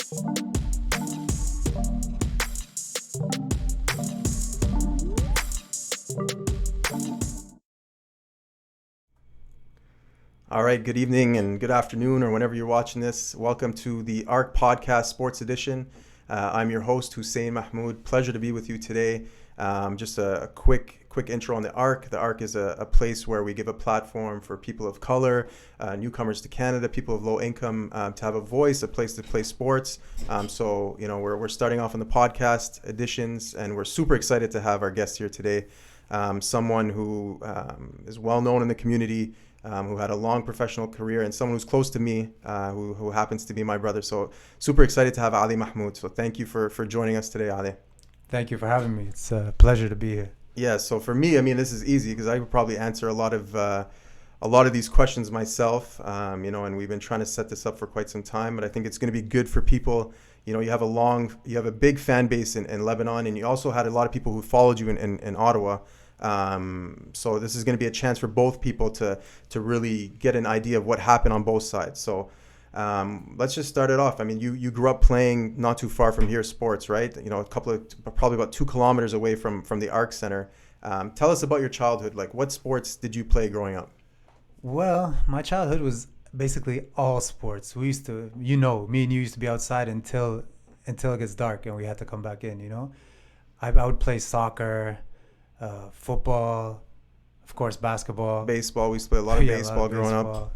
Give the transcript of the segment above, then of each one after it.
All right, good evening and good afternoon, or whenever you're watching this. Welcome to the ARK Podcast Sports Edition. I'm your host, Hussein Mahmoud. Pleasure to be with you today. Just a quick intro on the ARK. The ARK is a place where we give a platform for people of color, newcomers to Canada, people of low income, to have a voice, a place to play sports. So we're starting off on the podcast editions, and we're super excited to have our guest here today. Someone who is well known in the community, who had a long professional career, and someone who's close to me, who happens to be my brother. So super excited to have Ali Mahmoud. So thank you for joining us today, Ali. Thank you for having me. It's a pleasure to be here. Yeah, so for me, I mean, this is easy because I could probably answer a lot of these questions myself, and we've been trying to set this up for quite some time, but I think it's going to be good for people. You have a big fan base in Lebanon, and you also had a lot of people who followed you in Ottawa. So this is going to be a chance for both people to really get an idea of what happened on both sides. So let's just start it off. I mean, you grew up playing not too far from here, sports, right? Probably about 2 kilometers away from the ARK Center. Tell us about your childhood. Like, what sports did you play growing up? Well, my childhood was basically all sports. We used to, me and you used to be outside until it gets dark and we had to come back in, I would play soccer, football, of course, basketball. Baseball. We used to play a lot of baseball growing up.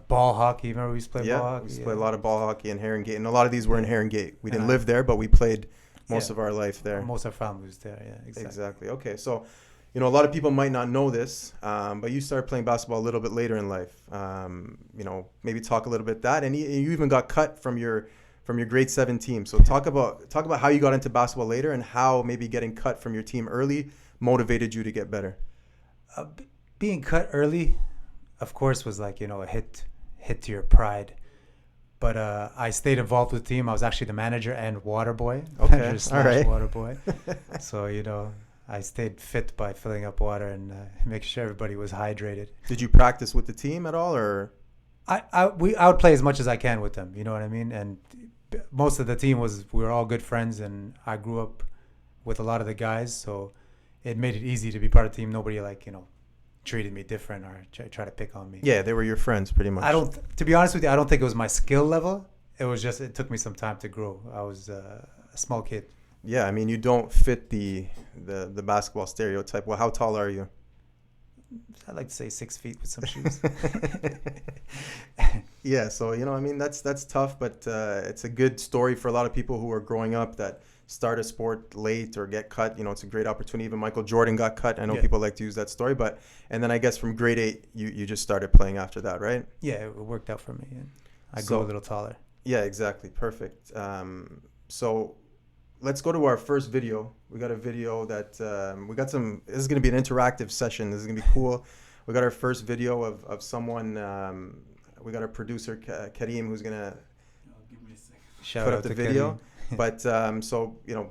Ball hockey. Remember we used to play ball hockey? We used to play a lot of ball hockey in Herringate. And a lot of these were in Herringate. We didn't live there, but we played most of our life there. Most of our family was there, yeah, exactly. Okay, so, a lot of people might not know this, but you started playing basketball a little bit later in life. Maybe talk a little bit that. And you even got cut from your grade 7 team. So talk about how you got into basketball later and how maybe getting cut from your team early motivated you to get better. Being cut early, of course, was like, a hit to your pride. But I stayed involved with the team. I was actually the manager and water boy. Okay, all right. Water boy. So, I stayed fit by filling up water and making sure everybody was hydrated. Did you practice with the team at all, or? I would play as much as I can with them. You know what I mean? And most of the team we were all good friends, and I grew up with a lot of the guys, so it made it easy to be part of the team. Nobody treated me different or try to pick on me. Yeah, they were your friends pretty much. To be honest with you, I don't think it was my skill level. It was just, it took me some time to grow. I was a small kid. Yeah, I mean, you don't fit the basketball stereotype. Well, how tall are you? I'd like to say 6 feet with some shoes. Yeah, so, that's tough, but it's a good story for a lot of people who are growing up that start a sport late or get cut. It's a great opportunity. Even Michael Jordan got cut. I know people like to use that story, and then I guess from grade 8, you just started playing after that, right? Yeah, it worked out for me. And I grew a little taller. Yeah, exactly. Perfect. So let's go to our first video. We got a video that this is going to be an interactive session. This is going to be cool. We got our first video of someone. We got our producer, Kareem, who's going to put up the video. Kareem. But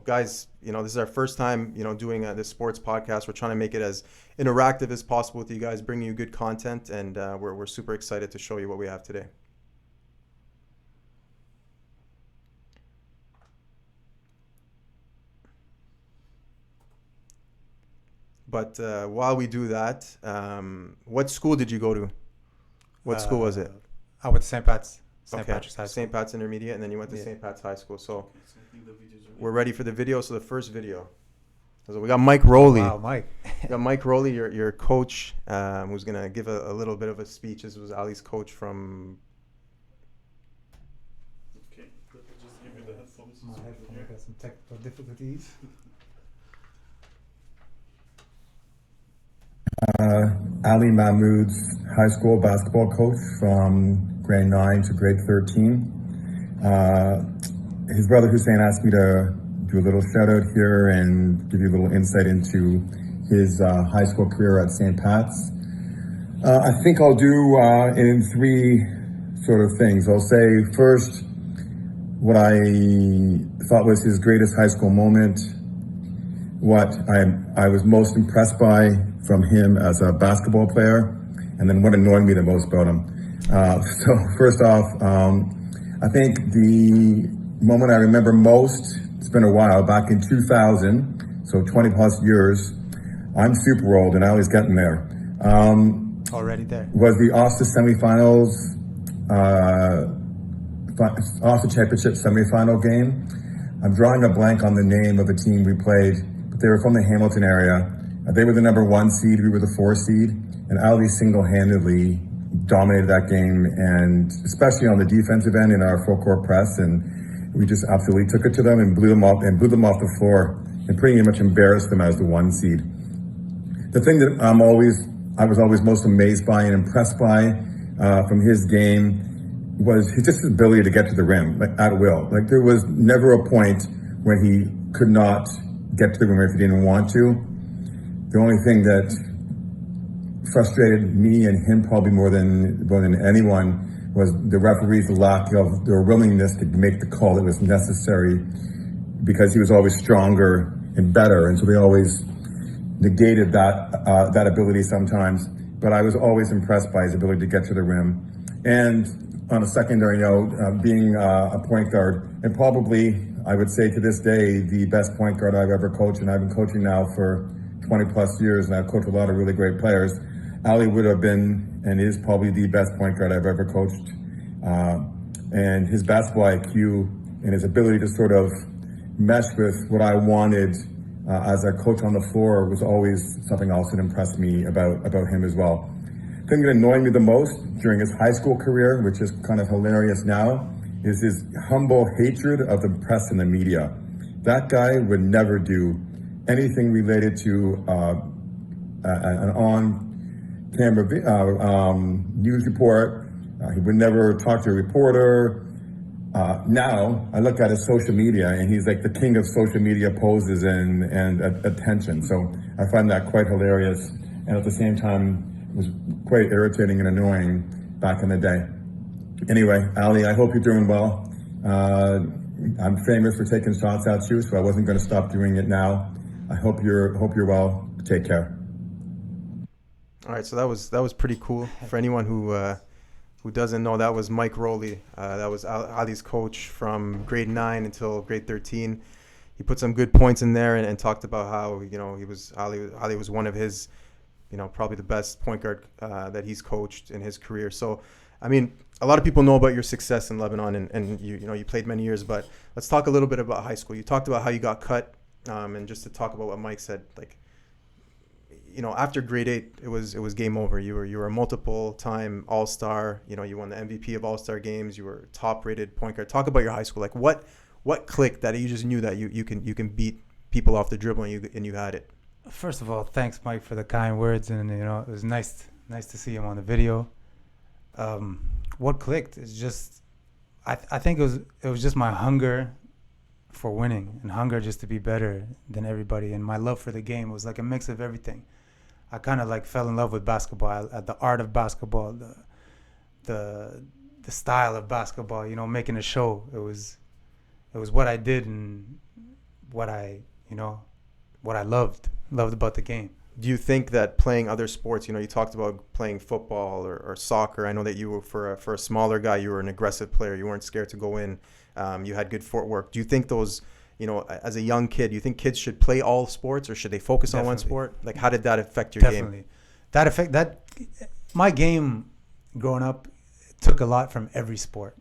guys, this is our first time, doing this sports podcast. We're trying to make it as interactive as possible with you guys, bringing you good content, and we're super excited to show you what we have today. But while we do that, what school did you go to? What school was it? I went to St. Pat's. Patrick's High School. St. Pat's Intermediate, and then you went to St. Pat's High School. So we're ready for the video. So the first video. So we got Mike Rowley. Wow, Mike. We got Mike Rowley, your coach, who's going to give a little bit of a speech. This was Ali's coach from... Okay, let me just give you the headphones. My headphones got some technical difficulties. Ali Mahmoud's high school basketball coach from grade 9 to grade 13. His brother Hussein asked me to do a little shout out here and give you a little insight into his high school career at St. Pat's. I think I'll do in 3 sort of things. I'll say first what I thought was his greatest high school moment, what I was most impressed by from him as a basketball player, and then what annoyed me the most about him. So first off, I think moment I remember most, it's been a while, back in 2000, so 20 plus years. I'm super old and I was getting there. Already there. Was the Ulster semifinals, Ulster Championship semifinal game. I'm drawing a blank on the name of the team we played, but they were from the Hamilton area. They were the number 1 seed, we were the 4 seed, and Ali single-handedly dominated that game, and especially on the defensive end in our full court press, and we just absolutely took it to them and blew them off the floor and pretty much embarrassed them as the 1 seed. The thing that I was always most amazed by and impressed by from his game was his ability to get to the rim, like, at will. Like, there was never a point when he could not get to the rim if he didn't want to. The only thing that frustrated me and him probably more than anyone was the referee's lack of their willingness to make the call that was necessary, because he was always stronger and better, and so they always negated that ability sometimes. But I was always impressed by his ability to get to the rim. And on a secondary note, being a point guard, and probably, I would say to this day, the best point guard I've ever coached, and I've been coaching now for 20 plus years, and I've coached a lot of really great players. Ali would have been, and is probably the best point guard I've ever coached. And his basketball IQ and his ability to sort of mesh with what I wanted as a coach on the floor was always something else that impressed me about him as well. The thing that annoyed me the most during his high school career, which is kind of hilarious now, is his humble hatred of the press and the media. That guy would never do anything related to an on-camera news report. He would never talk to a reporter. Now, I look at his social media, and he's like the king of social media poses and attention. So I find that quite hilarious, and at the same time, it was quite irritating and annoying back in the day. Anyway, Ali, I hope you're doing well. I'm famous for taking shots at you, so I wasn't going to stop doing it now. I hope you're well. Take care. All right, so that was pretty cool. For anyone who doesn't know, that was Mike Rowley. That was Ali's coach from grade 9 until grade 13. He put some good points in there and talked about how Ali was one of his, probably the best point guard that he's coached in his career. So, I mean, a lot of people know about your success in Lebanon, and you played many years. But let's talk a little bit about high school. You talked about how you got cut, and just to talk about what Mike said, like, after grade 8, it was game over. You were a multiple-time All-Star. You won the MVP of All-Star games. You were top-rated point guard. Talk about your high school. Like, what clicked that you just knew that you can beat people off the dribble and you had it? First of all, thanks, Mike, for the kind words, and it was nice to see him on the video. What clicked is just, I think it was just my hunger for winning and hunger just to be better than everybody, and my love for the game was like a mix of everything. I kind of like fell in love with basketball, the art of basketball, the style of basketball. Making a show. It was what I did and what I loved about the game. Do you think that playing other sports, you talked about playing football or soccer. I know that you were, for a smaller guy, you were an aggressive player. You weren't scared to go in. You had good footwork. Do you think those, as a young kid, do you think kids should play all sports, or should they focus on one sport? Like, how did that affect your game? Definitely. My game growing up took a lot from every sport.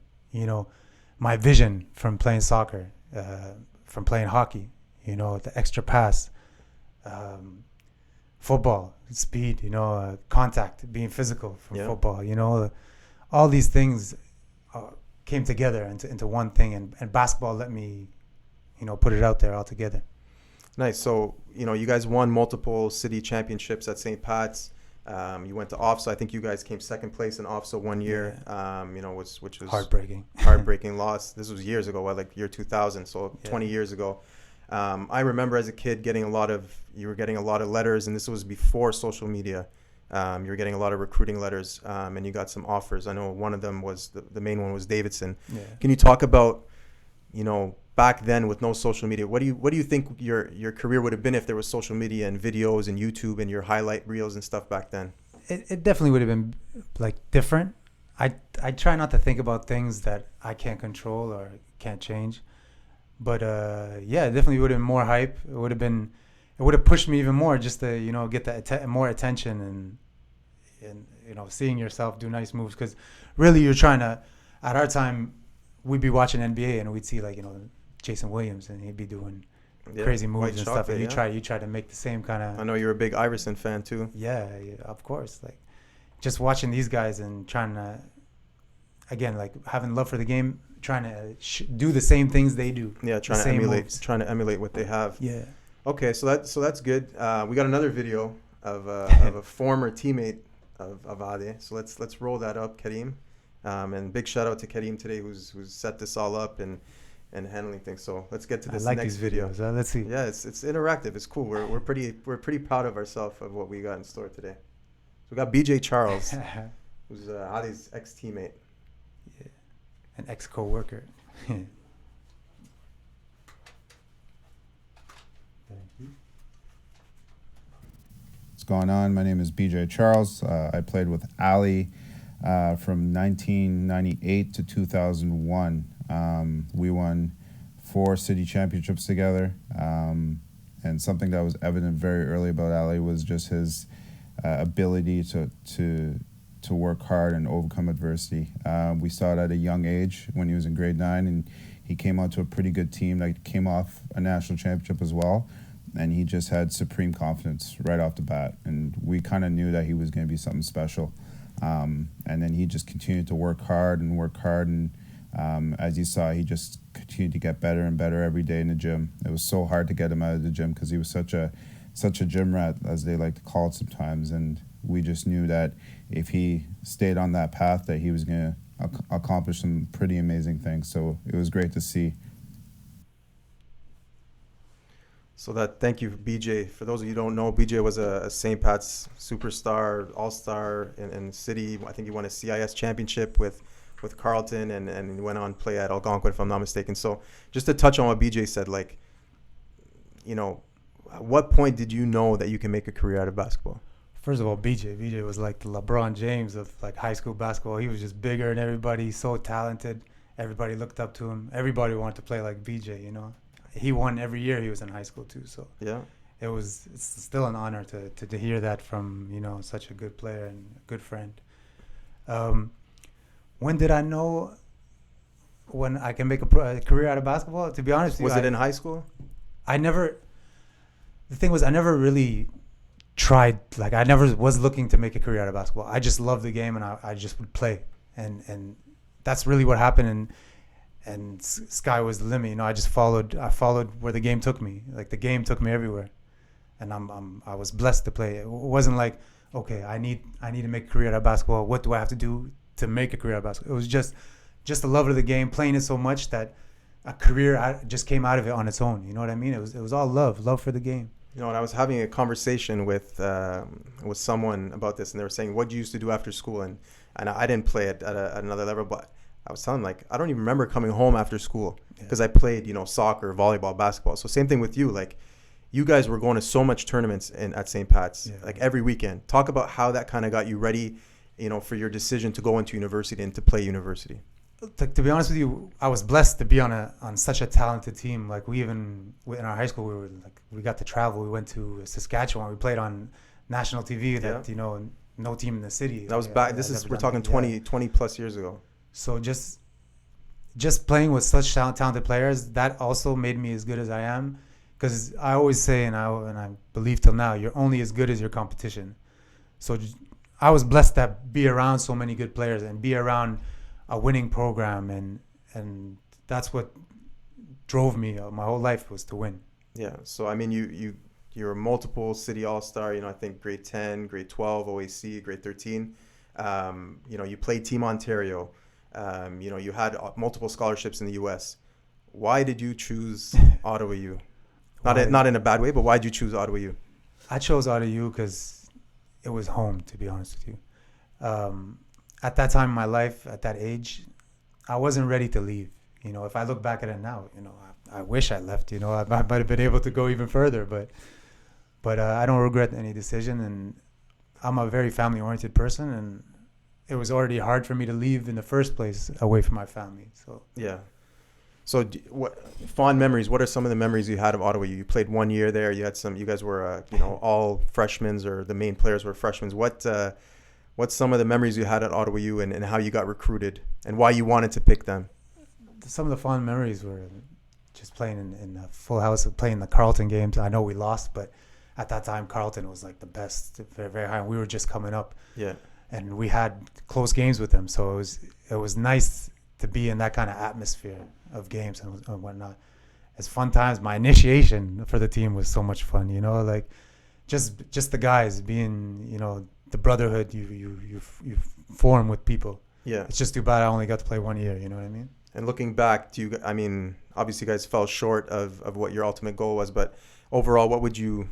My vision from playing soccer, from playing hockey, the extra pass, football, speed, contact, being physical from football, all these things came together into one thing, and basketball let me, put it out there all together. Nice. So, you guys won multiple city championships at St. Pat's. You went to OFSA. I think you guys came second place in OFSA one year, which was heartbreaking loss. This was years ago, like year 2000, so 20 years ago. I remember as a kid you were getting a lot of letters, and this was before social media. You were getting a lot of recruiting letters, and you got some offers. I know one of them was the main one was Davidson. Yeah. Can you talk about, back then with no social media, what do you think your career would have been if there was social media and videos and YouTube and your highlight reels and stuff back then? It definitely would have been like different. I try not to think about things that I can't control or can't change. But yeah, it definitely would have been more hype. It would have pushed me even more just to get the more attention and seeing yourself do nice moves, because really you're trying to. At our time, we'd be watching NBA and we'd see like Jason Williams, and he'd be doing crazy moves and stuff, and you try to make the same kind of. I know you're a big Iverson fan too. Yeah, of course. Like just watching these guys and trying to, again, like having love for the game, trying to do the same things they do. Yeah, trying to emulate what they have. Yeah. Okay, so that's good. We got another video of a former teammate of Ade. So let's roll that up, Karim. And big shout out to Karim today, who's set this all up and handling things. So let's get to this next video. Let's see. Yeah, it's interactive. It's cool. We're pretty proud of ourselves of what we got in store today. So we got BJ Charles, who's Ade's ex-teammate. Yeah, an ex-co-worker. Thank you. What's going on? My name is BJ Charles. I played with Ali from 1998 to 2001. We won 4 city championships together. And something that was evident very early about Ali was just his ability to work hard and overcome adversity. We saw it at a young age when he was in grade 9, and he came out to a pretty good team that came off a national championship as well. And he just had supreme confidence right off the bat. And we kind of knew that he was going to be something special. And then he just continued to work hard. And as you saw, he just continued to get better and better every day in the gym. It was so hard to get him out of the gym because he was such a gym rat, as they like to call it sometimes. And we just knew that if he stayed on that path, that he was going to accomplish some pretty amazing things. So it was great to see. So thank you, BJ. For those of you who don't know, BJ was a St. Pat's superstar, all-star in City. I think he won a CIS championship with Carleton, and he went on to play at Algonquin, if I'm not mistaken. So just to touch on what BJ said, like, at what point did you know that you can make a career out of basketball? First of all, BJ was like the LeBron James of like high school basketball. He was just bigger than everybody, so talented. Everybody looked up to him. Everybody wanted to play like BJ, He won every year he was in high school too. So yeah, it's still an honor to hear that from such a good player and a good friend. When did I know when I can make a career out of basketball? To be honest with you, was it in high school? The thing was, I never really tried. Like, I never was looking to make a career out of basketball. I just loved the game, and I just would play, and that's really what happened. And sky was the limit. I just followed where the game took me. Like, the game took me everywhere, and I was blessed to play. It wasn't like, okay, I need to make a career out of basketball. What do I have to do to make a career out of basketball? It was just the love of the game, playing it so much that a career just came out of it on its own. You know what I mean? It was all love for the game. And I was having a conversation with someone about this, and they were saying, what you used to do after school, and I didn't play at another level, but I was telling them, like, I don't even remember coming home after school because I played, soccer, volleyball, basketball. So same thing with you. Like, you guys were going to so much tournaments at St. Pat's, like every weekend. Talk about how that kind of got you ready, for your decision to go into university and to play university. To be honest with you, I was blessed to be on such a talented team. Like, in our high school, we got to travel. We went to Saskatchewan. We played on national TV. No team in the city. That was back. We're talking 20 plus years ago. So just playing with such talented players, that also made me as good as I am. Because I always say, and I believe till now, you're only as good as your competition. So I was blessed to be around so many good players and be around a winning program, and that's what drove me my whole life, was to win. Yeah. So I mean, you're a multiple city all-star. I think grade 10, grade 12, OAC, grade 13. You played Team Ontario. You had multiple scholarships in the U.S. Why did you choose Ottawa U? Not in a bad way, but why did you choose Ottawa U? I chose Ottawa U because it was home, to be honest with you. At that time in my life, at that age, I wasn't ready to leave. If I look back at it now, I wish I left. I might have been able to go even further, but I don't regret any decision. And I'm a very family-oriented person, it was already hard for me to leave in the first place away from my family. So Yeah. So, what fond memories? What are some of the memories you had of Ottawa? You played 1 year there. You had some. You guys were, all freshmen, or the main players were freshmen. What's some of the memories you had at Ottawa U, and how you got recruited, and why you wanted to pick them? some of the fond memories were just playing in a full house, playing the Carleton games. I know we lost, but at that time Carleton was like the best, very, very high. We were just coming up. Yeah. And we had close games with them, so it was nice to be in that kind of atmosphere of games and whatnot. It's fun times. My initiation for the team was so much fun, like just the guys being, the brotherhood you form with people. Yeah. It's just too bad I only got to play 1 year, you know what I mean? And looking back, obviously you guys fell short of what your ultimate goal was, but overall, what would you,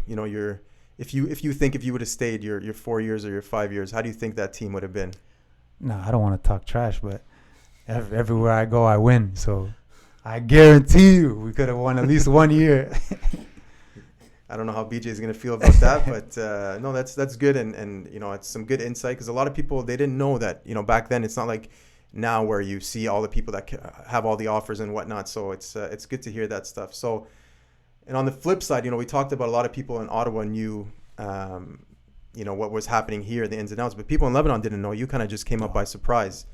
if you would have stayed your 4 years or your 5 years, how do you think that team would have been? No, I don't want to talk trash, but everywhere I go, I win. So I guarantee you we could have won at least 1 year. I don't know how BJ is going to feel about that, but no, that's good. And it's some good insight, because a lot of people, they didn't know that, back then it's not like now where you see all the people that have all the offers and whatnot. So it's good to hear that stuff. So, and on the flip side, we talked about a lot of people in Ottawa knew, what was happening here, the ins and outs, but people in Lebanon didn't know. You kind of just came up by surprise.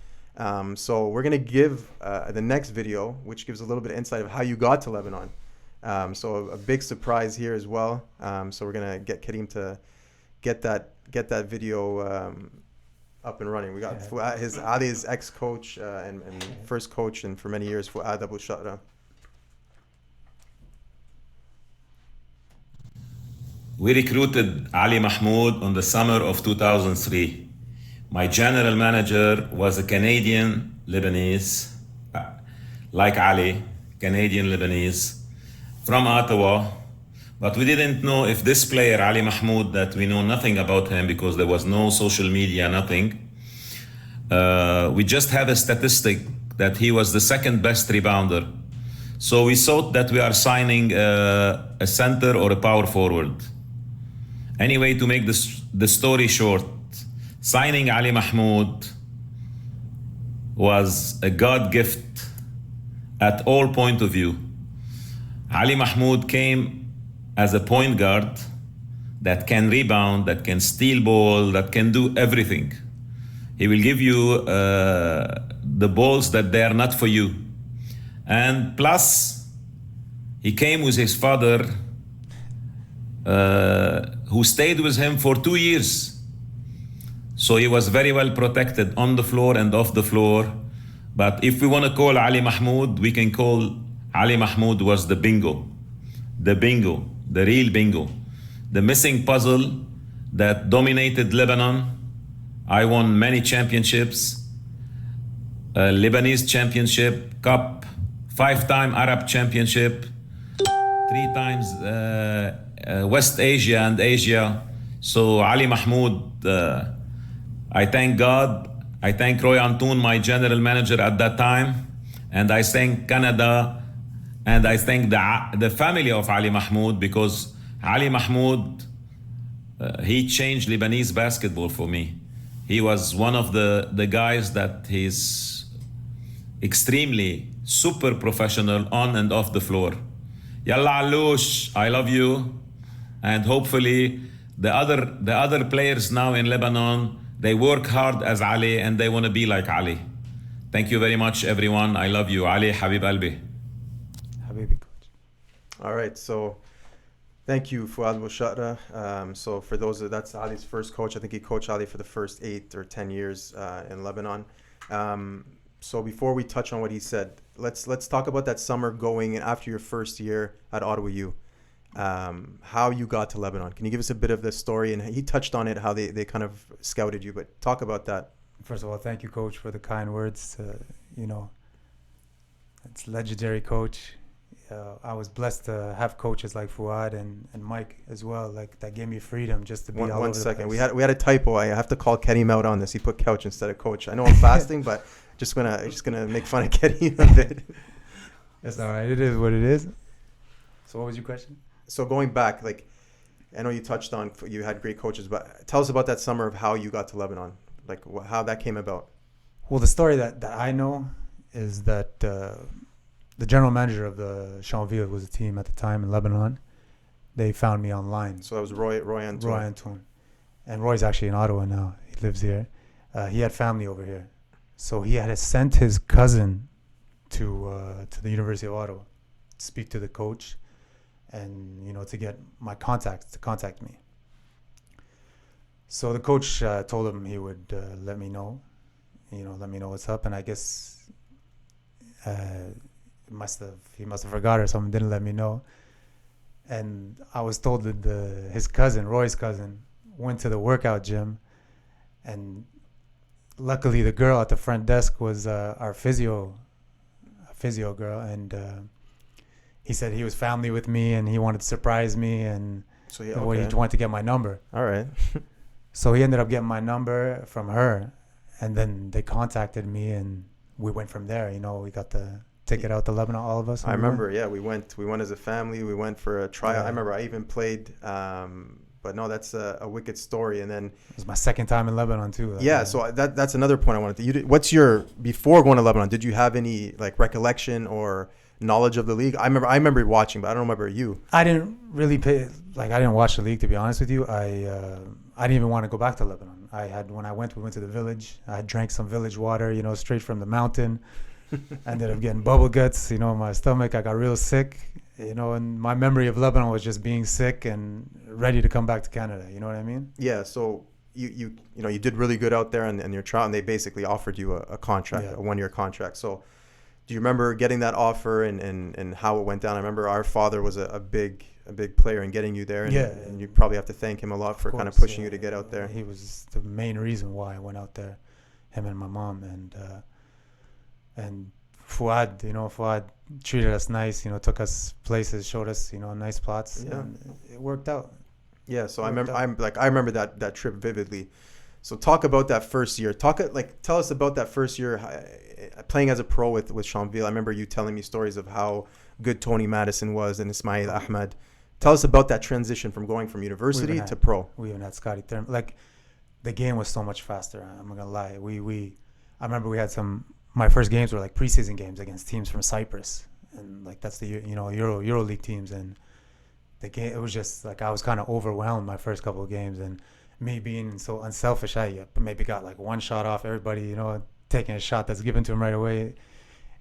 So we're going to give the next video, which gives a little bit of insight of how you got to Lebanon. So a big surprise here as well. So we're going to get Karim to get that video up and running. We got Fuad, Ali's ex-coach and first coach, and for many years, Fuad Abu Shatra. We recruited Ali Mahmoud on the summer of 2003. My general manager was a Canadian Lebanese, like Ali, Canadian Lebanese, from Ottawa. But we didn't know if this player, Ali Mahmoud, that we know nothing about him because there was no social media, nothing. We just had a statistic that he was the second best rebounder. So we thought that we are signing a center or a power forward. Anyway, to make the story short, signing Ali Mahmoud was a God gift at all point of view. Ali Mahmoud came as a point guard that can rebound, that can steal ball, that can do everything. He will give you the balls that they are not for you. And plus, he came with his father, who stayed with him for 2 years. So he was very well protected on the floor and off the floor. But if we want to call Ali Mahmoud, we can call Ali Mahmoud was the bingo, the real bingo, the missing puzzle that dominated Lebanon. I won many championships, Lebanese championship, cup, 5-time Arab championship, 3 times West Asia and Asia. So Ali Mahmoud, I thank God, I thank Roy Antoun, my general manager at that time, and I thank Canada, and I thank the family of Ali Mahmoud, because Ali Mahmoud, he changed Lebanese basketball for me. He was one of the guys that he's extremely super professional on and off the floor. Yalla Aloush, I love you. And hopefully the other players now in Lebanon, they work hard as Ali and they want to be like Ali. Thank you very much, everyone. I love you. Ali, Habib Albi. Habibi, coach. All right, so thank you, Fuad Bouchatra. So for those, that's Ali's first coach. I think he coached Ali for the first 8 or 10 years in Lebanon. So before we touch on what he said, let's talk about that summer going after your first year at Ottawa U. How you got to Lebanon. Can you give us a bit of the story? And he touched on it, how they kind of scouted you, but talk about that. First of all, thank you, coach, for the kind words. It's legendary coach. I was blessed to have coaches like Fuad and Mike as well, like that gave me freedom just to be all over One the second, place. we had a typo. I have to call Karim out on this. He put couch instead of coach. I know I'm fasting, but just gonna make fun of Karim a bit. That's all right. It is what it is. So what was your question? So going back, like, I know you touched on, you had great coaches, but tell us about that summer of how you got to Lebanon. like how that came about? Well, the story that I know is that the general manager of the Chanville was a team at the time in Lebanon. They found me online. So that was Roy Antoine. Roy Antoine. And Roy's actually in Ottawa now. He lives here. He had family over here. So he had sent his cousin to the University of Ottawa to speak to the coach and, you know, to get my contact, to contact me. So the coach told him he would let me know, you know, let me know what's up. And I guess he must have forgot or something, didn't let me know. And I was told that his cousin, Roy's cousin, went to the workout gym, and luckily the girl at the front desk was our physio girl, and he said he was family with me and he wanted to surprise me, and So he wanted to get my number. All right. So he ended up getting my number from her, and then they contacted me, and we went from there. You know, we got the ticket out to Lebanon, all of us. I remember, yeah, we went as a family. We went for a tryout. Yeah. I remember I even played, but no, that's a wicked story. And then, It was my second time in Lebanon too. yeah, so that's another point I wanted to. What's your, before going to Lebanon, did you have any like recollection or knowledge of the league? I remember watching, but I don't remember you. I didn't really I didn't watch the league, to be honest with you. I didn't even want to go back to Lebanon. We went to the village. I drank some village water, you know, straight from the mountain. Ended up getting bubble guts, you know, in my stomach. I got real sick, you know, and my memory of Lebanon was just being sick and ready to come back to Canada. You know what I mean? Yeah, so you know, you did really good out there and your trial, and they basically offered you a contract, Yeah. a 1-year contract. So do you remember getting that offer and how it went down? I remember our father was a big player in getting you there, and, Yeah. and you probably have to thank him a lot for kind of pushing you to get out there. He was the main reason why I went out there, him and my mom, and Fuad, you know, Fuad treated us nice, you know, took us places, showed us, you know, nice spots. Yeah. And it worked out. Yeah, so I Worked remember out. I remember that trip vividly. So talk about that first year. Tell us about that first year playing as a pro with Chanville. I remember you telling me stories of how good Tony Madison was and Ismail Ahmed. Tell us about that transition from going from university to pro. We even had Scotty Thurman. Like, the game was so much faster. I'm not gonna lie. I remember we had my first games were like preseason games against teams from Cyprus, and like that's the, you know, Euro League teams, and the game, it was just like I was kind of overwhelmed my first couple of games, and me being so unselfish, I maybe got like one shot off everybody, you know, taking a shot that's given to him right away.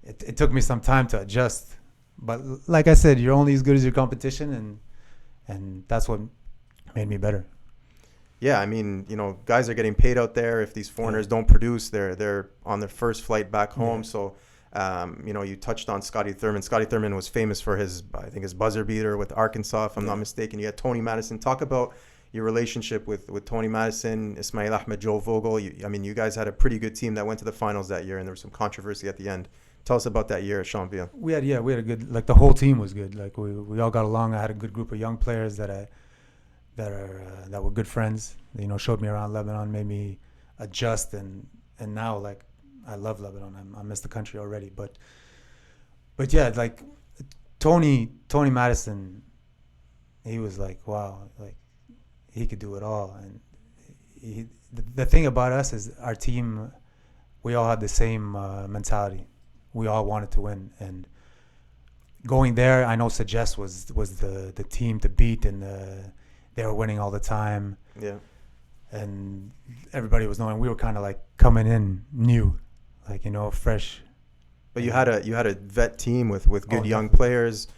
It took me some time to adjust, but like I said, you're only as good as your competition, and that's what made me better. Yeah, I mean, you know, guys are getting paid out there. If these foreigners don't produce, they're on their first flight back home. Yeah. So, you know, you touched on Scotty Thurman. Scotty Thurman was famous for his buzzer beater with Arkansas, if I'm not mistaken. You had Tony Madison. Talk about your relationship with Tony Madison, Ismail Ahmed, Joe Vogel. You guys had a pretty good team that went to the finals that year, and there was some controversy at the end. Tell us about that year at Chanville. We had a good, like, the whole team was good. Like, we all got along. I had a good group of young players that were good friends. You know, showed me around Lebanon, made me adjust, and now, like, I love Lebanon. I miss the country already. But yeah, like, Tony Madison, he was like, wow, like, he could do it all. And the thing about us is our team, we all had the same mentality. We all wanted to win, and going there, I know Suggest was the team to beat, and they were winning all the time. Yeah. And everybody was knowing we were kind of like coming in new, like, you know, fresh. But you had a vet team with good young definitely. players.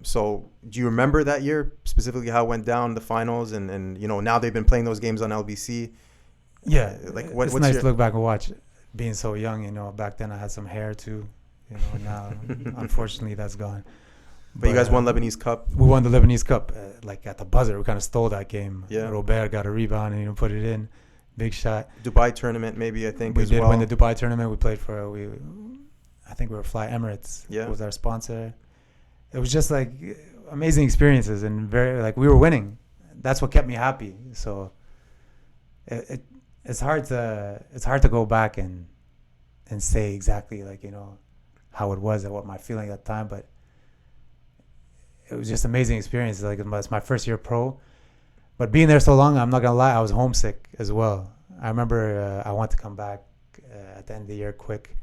So do you remember that year specifically how it went down, the finals, and you know, now they've been playing those games on LBC? Yeah, Like, it's what's nice your- to look back and watch. Being so young, you know, back then I had some hair too. You know, now unfortunately that's gone. But you guys won Lebanese Cup. We won the Lebanese Cup, like at the buzzer. We kind of stole that game. Yeah. Robert got a rebound and, you know, put it in. Big shot. Dubai tournament, maybe, I think, We as did well. win the Dubai tournament. We played I think we were Fly Emirates. Yeah. Was our sponsor. It was just like amazing experiences, and very, like, we were winning. That's what kept me happy. So it's hard to go back and say exactly, like, you know, how it was and what my feeling at the time, but it was just amazing experience. Like, it's my first year pro. But being there so long, I'm not gonna lie, I was homesick as well. I remember I wanted to come back at the end of the year quick.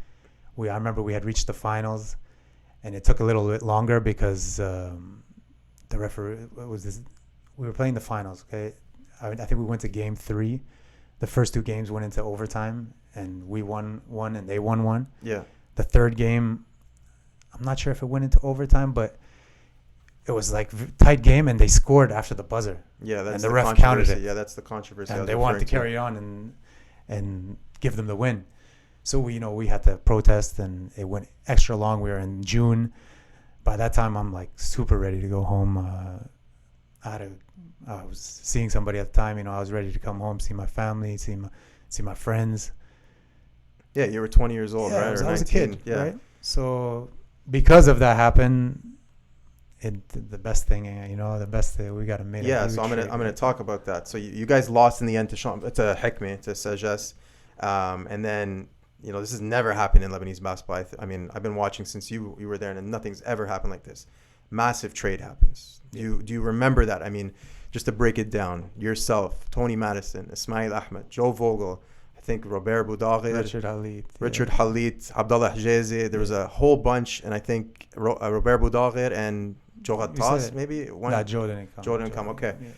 I remember we had reached the finals, and it took a little bit longer because the referee was this. We were playing the finals. Okay, I think we went to game 3. The first 2 games went into overtime, and we won one, and they won one. Yeah. The third game, I'm not sure if it went into overtime, but it was like tight game, and they scored after the buzzer. Yeah, that's and the the ref counted it. Yeah, that's the controversy. And they wanted to carry on and give them the win. So we had to protest, and it went extra long. We were in June. By that time, I'm like super ready to go home. I was seeing somebody at the time. I was ready to come home, see my family, see my friends. Yeah, you were 20 years old, right? I was a 19. kid, Yeah. right? So because of that happened, the best thing, the best thing, we got to make. Yeah, so I'm gonna talk about that. So you guys lost in the end to Champ. It's a hekme, it's a sagesse, and then this has never happened in Lebanese basketball. I mean, I've been watching since you were there, and nothing's ever happened like this. Massive trade happens. Do you remember that? I mean, just to break it down, yourself, Tony Madison, Ismail Ahmed, Joe Vogel, I think Robert Boudagher, Richard Halit, Abdallah Hjazi. There was a whole bunch, and I think Robert Boudagher and Joe Gattas, maybe one. No, Joe didn't come. Joe didn't come. Okay. Yeah.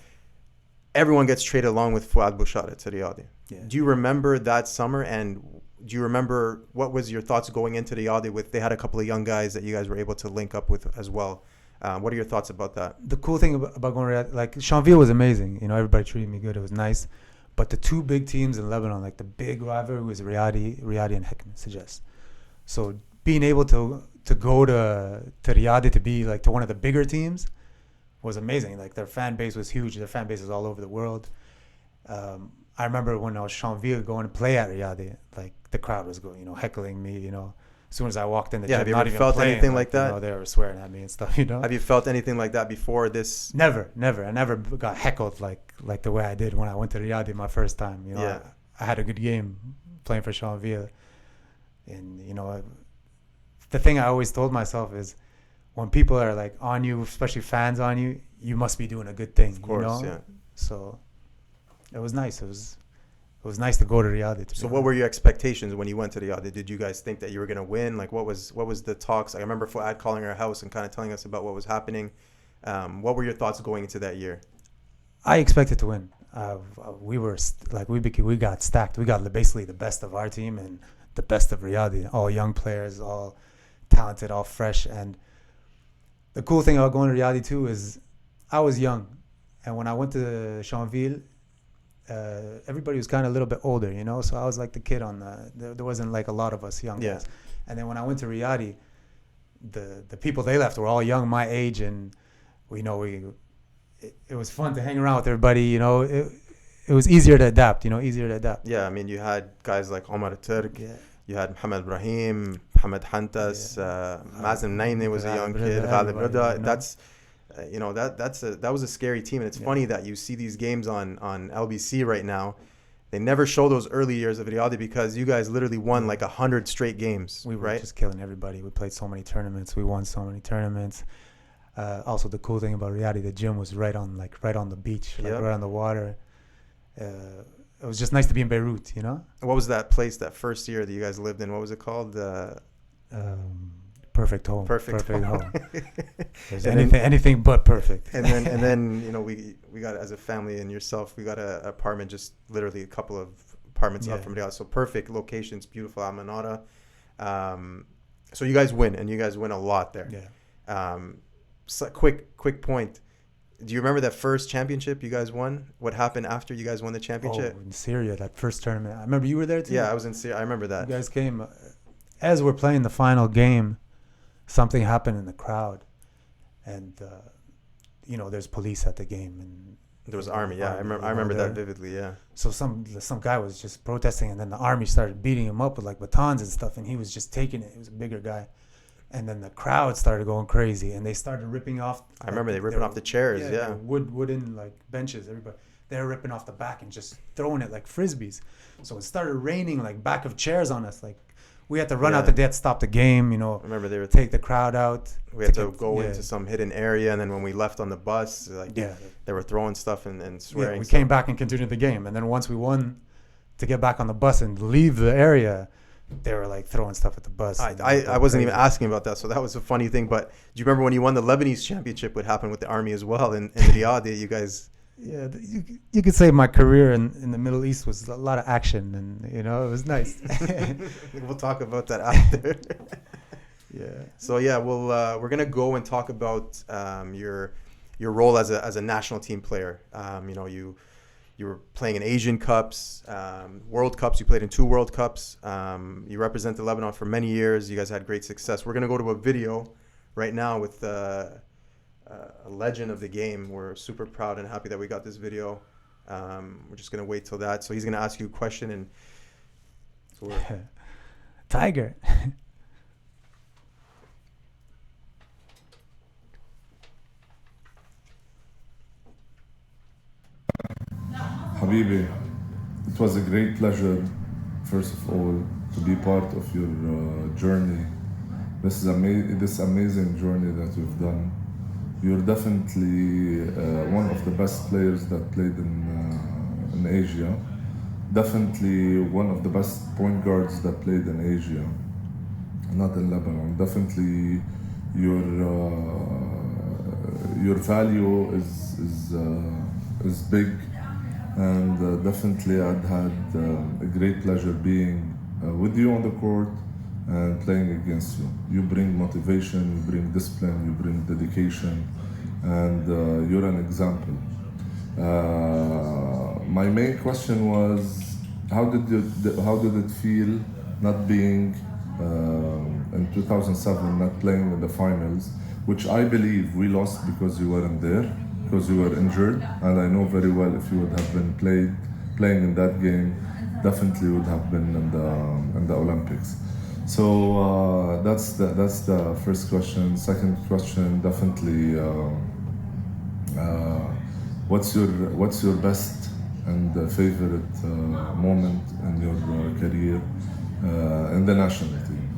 Everyone gets traded along with Fouad Bouchara to Riyadi. Yeah. Do you remember that summer, and do you remember what was your thoughts going into Riyadi? They had a couple of young guys that you guys were able to link up with as well. What are your thoughts about that? The cool thing about going to Riyadi, like Chanville was amazing. Everybody treated me good. It was nice. But the 2 big teams in Lebanon, like the big rivalry was Riyadi and Hekme, suggest. So being able to go to Riyadi to be like to one of the bigger teams was amazing. Like their fan base was huge. Their fan base is all over the world. I remember when I was Chanville going to play at Riyadi, like the crowd was going, heckling me, As soon as I walked in the gym, have you ever felt anything like that? They were swearing at me and stuff, Have you felt anything like that before this? Never. I never got heckled like the way I did when I went to Riyadi my first time. Yeah. I had a good game playing for Chanville. And, the thing I always told myself is when people are like on you, especially fans on you, you must be doing a good thing. Of course, yeah. So it was nice. It was nice to go to Riyadh. So what were your expectations when you went to Riyadh? Did you guys think that you were going to win? Like what was the talks? I remember Fuad calling our house and kind of telling us about what was happening. What were your thoughts going into that year? I expected to win. We got stacked. We got basically the best of our team and the best of Riyadh. All young players, all talented, all fresh. And the cool thing about going to Riyadh too is I was young, and when I went to Chanville, everybody was kind of a little bit older, so I was like the kid on there wasn't like a lot of us young guys. And then when I went to Riyadh, the people they left were all young, my age, and it was fun to hang around with everybody. It was easier to adapt. Yeah, I mean, you had guys like Omar Turk. Yeah. You had Mohamed Ibrahim, Mohamed Hantas, Mazem Naine was a young kid. Ghalib Rida. That's that was a scary team, and it's funny that you see these games on LBC right now. They never show those early years of Riyadh because you guys literally won like 100 straight games. We were right? just killing everybody. We played so many tournaments. We won so many tournaments. Also, the cool thing about Riyadh, the gym was right on the beach, right on the water. It was just nice to be in Beirut, What was that place that first year that you guys lived in? What was it called? Perfect home. Perfect home. anything but perfect. And then we got, as a family and yourself, we got an apartment just literally a couple of apartments up from Riyadh. So perfect locations, beautiful Almanara. So you guys win, and you guys win a lot there. Yeah. So quick point. Do you remember that first championship you guys won? What happened after you guys won the championship? Oh, in Syria, that first tournament. I remember you were there too. Yeah, I was in Syria. I remember that. You guys came as we're playing the final game. Something happened in the crowd, and there's police at the game, and there was army. Yeah, I remember that vividly. Yeah. So some guy was just protesting, and then the army started beating him up with like batons and stuff, and he was just taking it. He was a bigger guy, and then the crowd started going crazy, and they started ripping off. I remember they ripping off the chairs. Yeah. Wooden like benches. Everybody they're ripping off the back and just throwing it like frisbees. So it started raining like back of chairs on us. Like we had to run Yeah. out. They had to stop the game. You know, I remember they were take the crowd out. we had to get- go yeah. into some hidden area, and then when we left on the bus, like Yeah. they were throwing stuff and Yeah, swearing. we so- came back and continued the game, and then once we won, to get back on the bus and leave the area, they were like throwing stuff at the bus. I wasn't even asking about that, so that was a funny thing. But do you remember when you won the Lebanese championship? What happened with the army as well in Riyadh? You guys, Yeah, you could say my career in the Middle East was a lot of action, and it was nice. we'll talk about that after. Yeah. So yeah, we're gonna go and talk about your role as a national team player. You were playing in Asian Cups, World Cups. You played in 2 World Cups. You represented Lebanon for many years. You guys had great success. We're going to go to a video right now with a legend of the game. We're super proud and happy that we got this video. We're just going to wait till that. So he's going to ask you a question. And so Tiger. Habibi, it was a great pleasure, first of all, to be part of your journey. This amazing journey that you've done. You're definitely one of the best players that played in Asia. Definitely one of the best point guards that played in Asia, not in Lebanon. Definitely your value is big. And definitely I'd had a great pleasure being with you on the court and playing against you. You bring motivation, you bring discipline, you bring dedication, and you're an example. My main question was, how did it feel not being in 2007, not playing in the finals, which I believe we lost because you weren't there, because you were injured, and I know very well if you would have been playing in that game, definitely would have been in the Olympics. So that's the first question. Second question, definitely, what's your best and favorite moment in your career in the national team?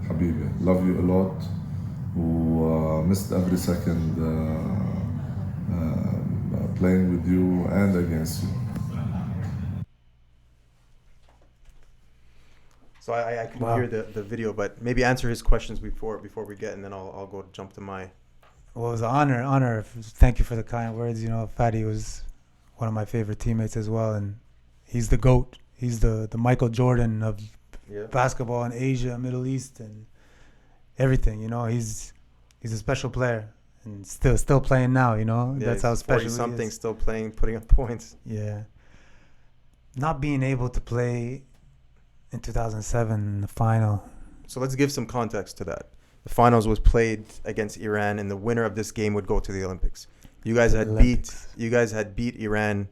Habibi, love you a lot. Who missed every second playing with you and against you. So I couldn't Wow. hear the video, but maybe answer his questions before we get, and then I'll go jump to my. Well, it was an honor. Thank you for the kind words. Fadi was one of my favorite teammates as well, and he's the GOAT. He's the Michael Jordan of Yeah. basketball in Asia, Middle East, and everything. He's a special player, and still playing now. That's how special he something is. still playing, putting up points. Yeah. Not being able to play in 2007 in the final. So let's give some context to that. The finals was played against Iran, and the winner of this game would go to the Olympics. You guys had beat Iran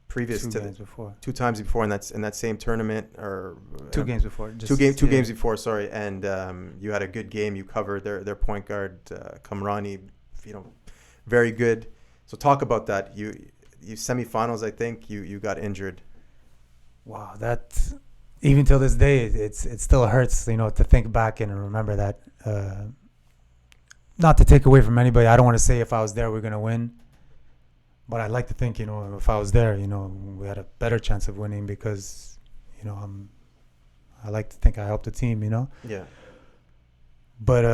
previous to games before. 2 times before in that same tournament, or 2 games before. two games before. Sorry, and you had a good game. You covered their point guard Kamrani, very good. So talk about that. You semifinals, I think you got injured. Wow, that even till this day, it still hurts, to think back and remember that. Not to take away from anybody, I don't want to say if I was there we're gonna win, but I'd like to think, if I was there, we had a better chance of winning because, I like to think I helped the team, Yeah. But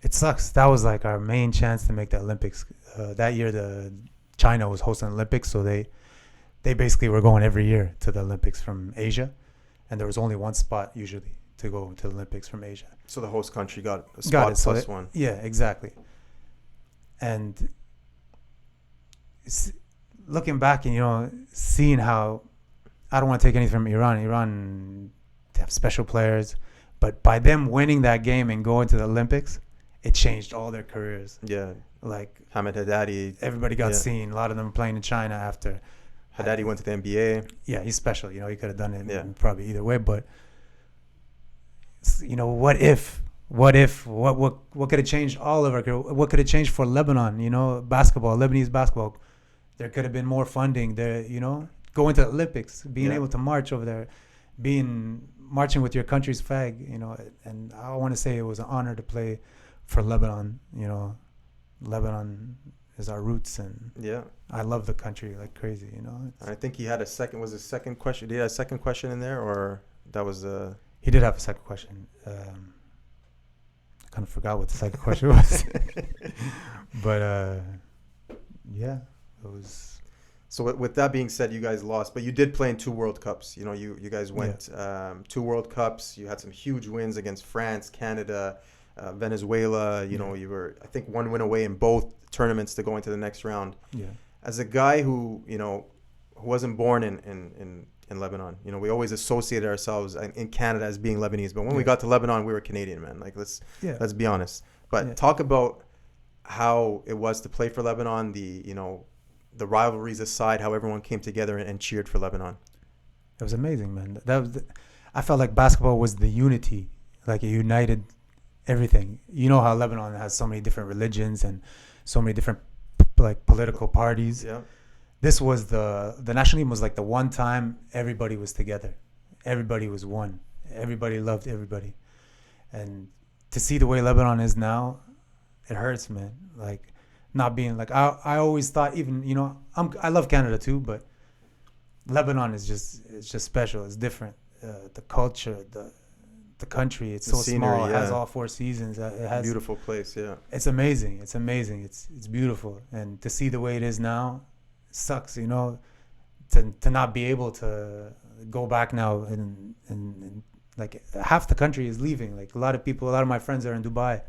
it sucks. That was like our main chance to make the Olympics. That year, China was hosting the Olympics, so they basically were going every year to the Olympics from Asia, and there was only one spot usually to go to the Olympics from Asia. So the host country got a spot plus one. Yeah, exactly. And looking back and, seeing how, I don't want to take anything from Iran, they have special players, but by them winning that game and going to the Olympics, it changed all their careers. Yeah. Like Hamid Haddadi. everybody got seen. A lot of them playing in China after. Haddadi went to the NBA. Yeah, he's special. He could have done it Yeah. probably either way. But what could have changed all of our career? What could have changed for Lebanon? Basketball, Lebanese basketball. There could have been more funding. There, going to the Olympics, being able to march over there, being marching with your country's flag, you know, and I want to say it was an honor to play for Lebanon. You know, Lebanon is our roots, and Yeah. I love the country like crazy. You know, I think he had a second. Was his second question? Did he have a second question in there, or that was he did have a second question. I kind of forgot what the second question was, but yeah, it was. So with that being said, you guys lost, but you did play in 2 World Cups. You know, you guys went 2 World Cups. You had some huge wins against France, Canada, Venezuela. You know, you were, I think, 1 win away in both tournaments to go into the next round. Yeah. As a guy who, you know, who wasn't born in Lebanon, you know, we always associated ourselves in Canada as being Lebanese. But when we got to Lebanon, we were Canadian, man. Like, let's be honest. But talk about how it was to play for Lebanon, the rivalries aside, how everyone came together and cheered for Lebanon. It was amazing, man. I felt like basketball was the unity, like it united everything. You know how Lebanon has so many different religions and so many different like political parties. Yeah. This was the national team was like the one time everybody was together. Everybody was one. Everybody loved everybody. And to see the way Lebanon is now, it hurts, man. Like, not being like I always thought, even, you know, I love Canada too, but Lebanon is just special. It's different. The culture, the country, it's so scenery, small. It has all 4 seasons. It has beautiful place. Yeah, it's amazing. It's amazing. It's beautiful. And to see the way it is now, it sucks. You know, to not be able to go back now, and like half the country is leaving. Like a lot of my friends are in Dubai.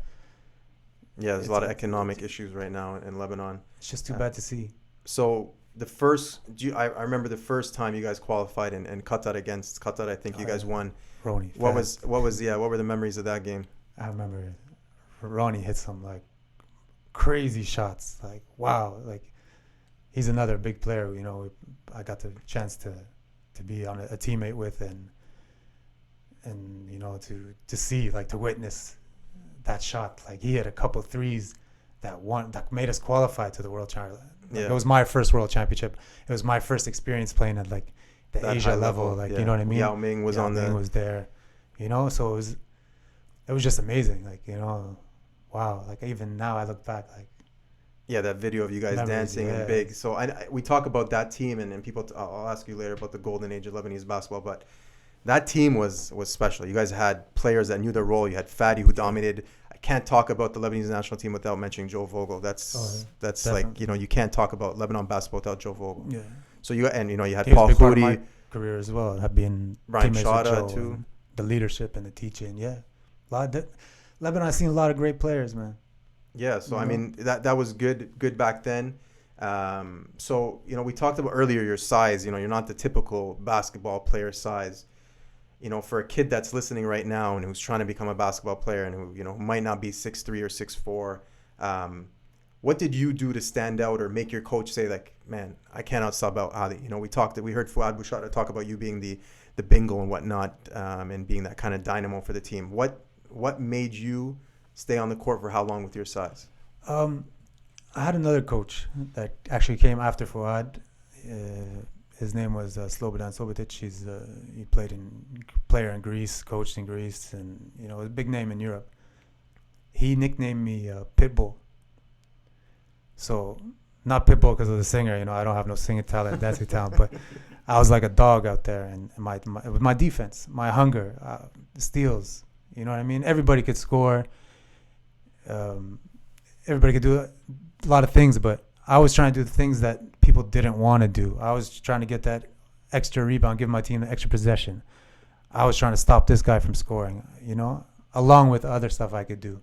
Yeah, there's a lot of economic issues right now in Lebanon. It's just too bad to see. So I remember the first time you guys qualified in Qatar against Qatar. I think you guys won. Ronnie. What were the memories of that game? I remember Ronnie hit some like crazy shots. Like, wow, like he's another big player. You know, I got the chance to be on a teammate with, and you know, to see, like, to witness that shot. Like, he hit a couple threes that made us qualify to the world championship. Like, it was my first world championship. It was my first experience playing at like the that Asia level. Like, you know what I mean? Yao Ming was was there, you know. So it was just amazing. Like, you know, wow. Like, even now I look back, like, that video of you guys dancing and big. So we talk about that team, and people. I'll ask you later about the golden age of Lebanese basketball, but that team was special. You guys had players that knew their role. You had Fadi, who dominated. I can't talk about the Lebanese national team without mentioning Joe Vogel. That's like, you know, you can't talk about Lebanon basketball without Joe Vogel. Yeah. So you had Paul Hudi, my career as well. Have been Brian Shada too. The leadership and the teaching. Yeah, Lebanon has seen a lot of great players, man. Yeah. So I mean, that was good back then. So, you know, we talked about earlier your size. You know, you're not the typical basketball player size. You know, for a kid that's listening right now and who's trying to become a basketball player and who, you know, might not be 6'3" or 6'4", what did you do to stand out or make your coach say, like, man, I cannot sub out Ali? You know, we heard Fouad Bouchard talk about you being the bingo and whatnot, and being that kind of dynamo for the team. What made you stay on the court for how long with your size? I had another coach that actually came after Fouad. His name was Slobodan Sobotic. He player in Greece, coached in Greece, and, you know, a big name in Europe. He nicknamed me Pitbull. So, not Pitbull because of the singer. You know, I don't have no singing talent, dancing talent, but I was like a dog out there, and with my defense, my hunger, steals. You know what I mean? Everybody could score. Everybody could do a lot of things, but I was trying to do the things that people didn't want to do. I was trying to get that extra rebound, give my team an extra possession. I was trying to stop this guy from scoring, you know, along with other stuff I could do.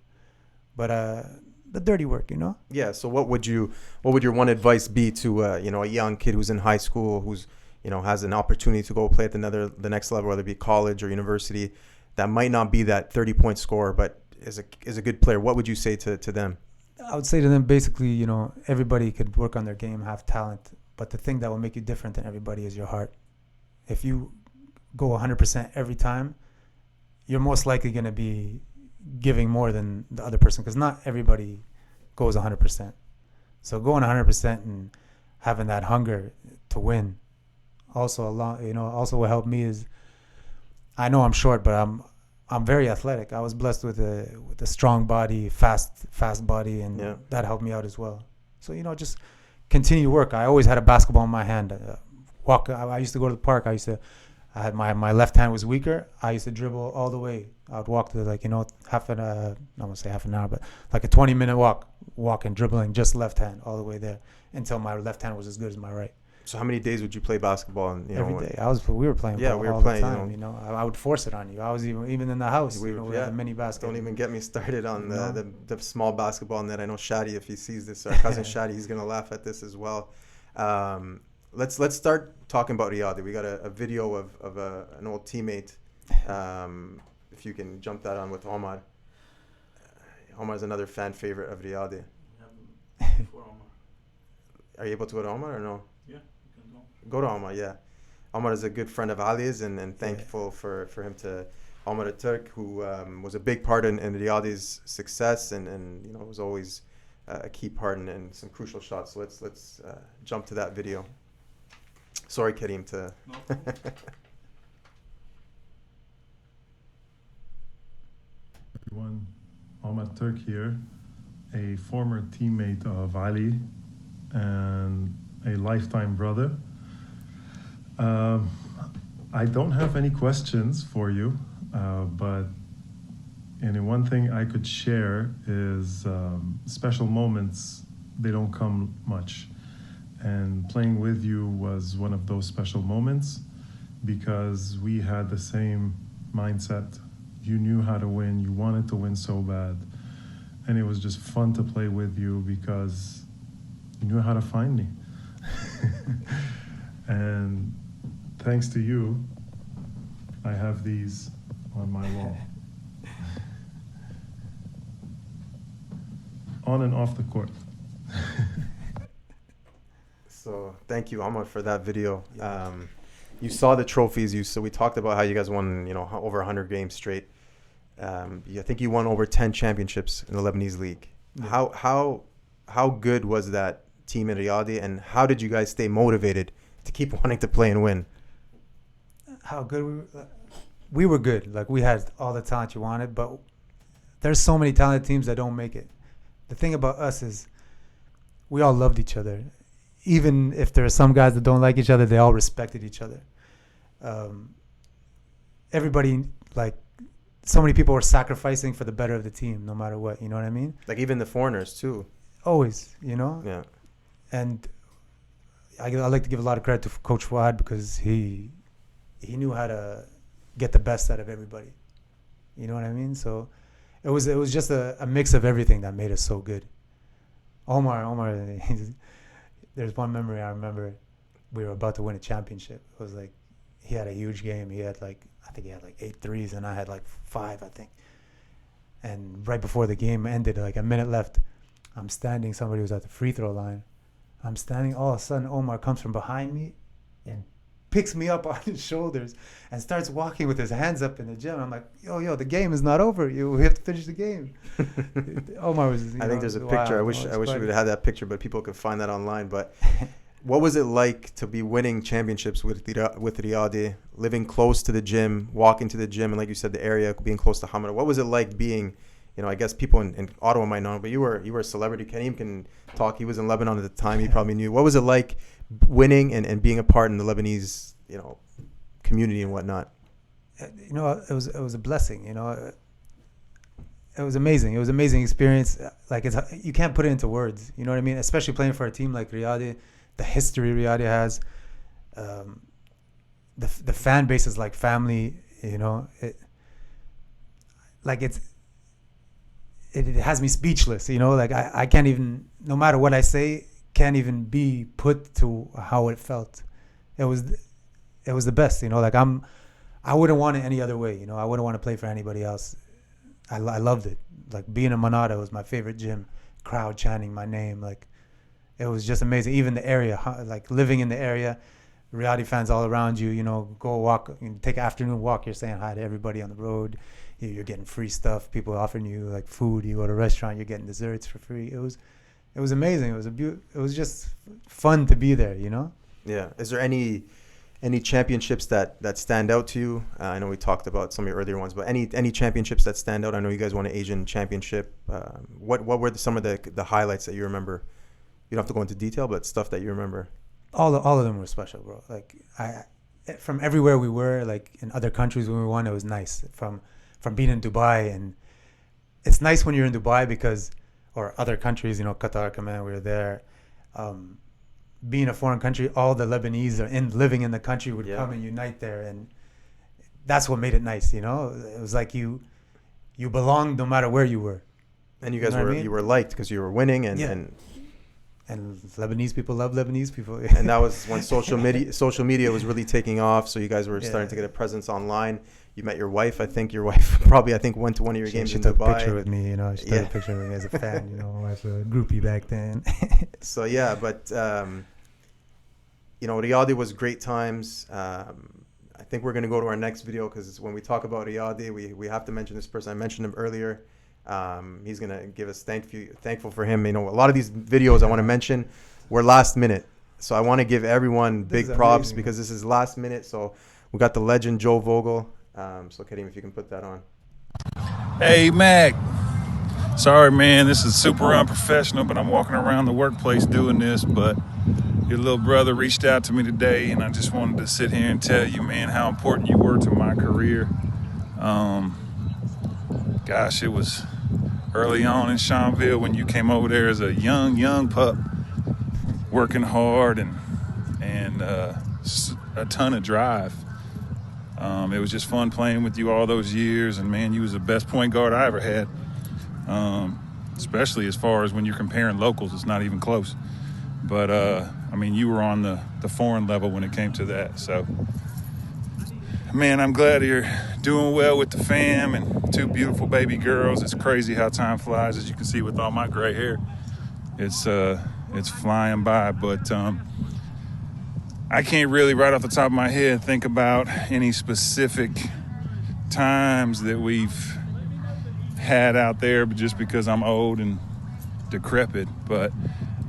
But the dirty work, you know? Yeah, so what would your one advice be to you know, a young kid who's in high school, who's, you know, has an opportunity to go play at the next level, whether it be college or university, that might not be that 30-point scorer, but is a good player? What would you say to them? I would say to them, basically, you know, everybody could work on their game, have talent, but the thing that will make you different than everybody is your heart. If you go 100% every time, you're most likely going to be giving more than the other person, because not everybody goes 100%. So going 100% and having that hunger to win also what helped me is I know I'm short, but I'm very athletic. I was blessed with a strong body, fast body, and that helped me out as well. So just continue to work. I always had a basketball in my hand. I used to go to the park. I had my left hand was weaker. I used to dribble all the way. I would walk to I won't say half an hour, but like a 20-minute walk and dribbling just left hand all the way there until my left hand was as good as my right. So how many days would you play basketball? And, every day. We were playing. Yeah, we were all playing. The time, I would force it on you. I was even in the house. We had a mini basketball. Don't even get me started on the small basketball net. I know Shadi, if he sees this, our cousin Shadi, he's gonna laugh at this as well. Let's start talking about Riyadi. We got a video of an old teammate. If you can jump that on with Omar. Omar's another fan favorite of Riyadi. Are you able to go to Omar or no? Yeah, you can go. Go to Omar, yeah. Omar is a good friend of Ali's and thankful for him to Omar Turk, who was a big part in Riyadi's success and was always a key part in some crucial shots. So let's jump to that video. Sorry, Kareem, to... No. Everyone, Ahmad Turk here, a former teammate of Ali and a lifetime brother. I don't have any questions for you, but one thing I could share is special moments, they don't come much. And playing with you was one of those special moments because we had the same mindset. You knew how to win, you wanted to win so bad. And it was just fun to play with you because you knew how to find me. And thanks to you, I have these on my wall. On and off the court. So thank you, Ahmad, for that video. You saw the trophies. So we talked about how you guys won, over 100 games straight. I think you won over 10 championships in the Lebanese League. Yeah. How good was that team in Riyadi, and how did you guys stay motivated to keep wanting to play and win? How good we were good. Like, we had all the talent you wanted, but there's so many talented teams that don't make it. The thing about us is we all loved each other. Even if there are some guys that don't like each other, they all respected each other. Everybody, so many people were sacrificing for the better of the team, no matter what. You know what I mean? Like, even the foreigners too. Always, Yeah. And I like to give a lot of credit to Coach Fuad because he knew how to get the best out of everybody. You know what I mean? So it was just a mix of everything that made us so good. Omar, there's one memory I remember. We were about to win a championship. It was like he had a huge game. He had I think he had 8 threes and I had 5, I think. And right before the game ended, a minute left, I'm standing. Somebody was at the free throw line. I'm standing. All of a sudden, Omar comes from behind me and picks me up on his shoulders and starts walking with his hands up in the gym. I'm like, yo, the game is not over. We have to finish the game. Omar was. I think there's a picture. I wish we would have had that picture, but people could find that online. But what was it like to be winning championships with Riyadi, living close to the gym, walking to the gym, and like you said, the area being close to Hamada? What was it like being? I guess people in Ottawa might know, but you were a celebrity. Kareem can talk. He was in Lebanon at the time. He probably knew. What was it like winning and being a part in the Lebanese, community and whatnot? It was a blessing. It was amazing. It was an amazing experience. You can't put it into words. You know what I mean? Especially playing for a team like Riyadi, the history Riyadi has, the fan base is like family. It has me speechless, I can't even, no matter what I say, can't even be put to how it felt. It was the best, I wouldn't want it any other way, I wouldn't want to play for anybody else. I loved it. Being in Manada was my favorite gym, crowd chanting my name, it was just amazing. Even the area, living in the area, Riyadi fans all around you, go walk, take an afternoon walk, you're saying hi to everybody on the road. You're getting free stuff. People offering you food. You go to a restaurant, you're getting desserts for free. It was amazing. It was just fun to be there. Yeah. Is there any any championships that stand out to you? I know we talked about some of your earlier ones, but any championships that stand out? I know you guys won an Asian championship. What were some of the highlights that you remember? You don't have to go into detail, but stuff that you remember. All of them were special, bro. Like from everywhere we were, like in other countries when we won, it was nice. From being in Dubai, and it's nice when you're in Dubai because, or other countries, you know, Qatar, Command, we were there. Being a foreign country, all the Lebanese living in the country would come and unite there, and that's what made it nice. You know, it was like you belonged no matter where you were. And you guys you were liked because you were winning, and Lebanese people love Lebanese people. And that was when social media was really taking off. So you guys were starting to get a presence online. You met your wife. I think your wife probably went to one of your games in Dubai. She took a picture with me. You know, she took a picture with me as a fan. You know, my wife's a groupie back then. So yeah, but you know, Riyadh was great times. I think we're going to go to our next video because when we talk about Riyadh, we have to mention this person. I mentioned him earlier. He's going to give us thankful for him. You know, a lot of these videos I want to mention were last minute. So I want to give everyone big props because this is last minute. So we got the legend Joe Vogel. So Kareem, if you can put that on. Hey, Mac. Sorry, man, this is super unprofessional, but I'm walking around the workplace doing this, but your little brother reached out to me today, and I just wanted to sit here and tell you, man, how important you were to my career. Gosh, it was early on in Chauville when you came over there as a young pup, working hard and a ton of drive. It was just fun playing with you all those years, and man, you was the best point guard I ever had. Especially as far as when you're comparing locals, it's not even close. But I mean, you were on the foreign level when it came to that. So, man, I'm glad you're doing well with the fam and 2 beautiful baby girls. It's crazy how time flies, as you can see with all my gray hair. It's flying by, but I can't really, right off the top of my head, think about any specific times that we've had out there, but just because I'm old and decrepit. But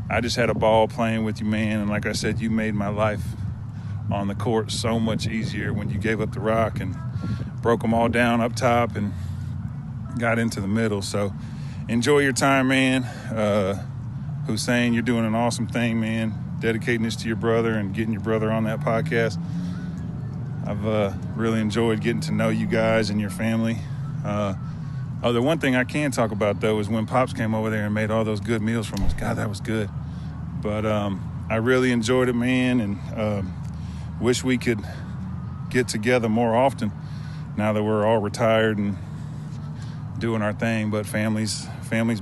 I just had a ball playing with you, man. And like I said, you made my life on the court so much easier when you gave up the rock and broke them all down up top and got into the middle. So enjoy your time, man. Hussein, you're doing an awesome thing, man. Dedicating this to your brother and getting your brother on that podcast. I've really enjoyed getting to know you guys and your family. The one thing I can talk about, though, is when Pops came over there and made all those good meals from us. God, that was good. But I really enjoyed it, man, and wish we could get together more often now that we're all retired and doing our thing. But family's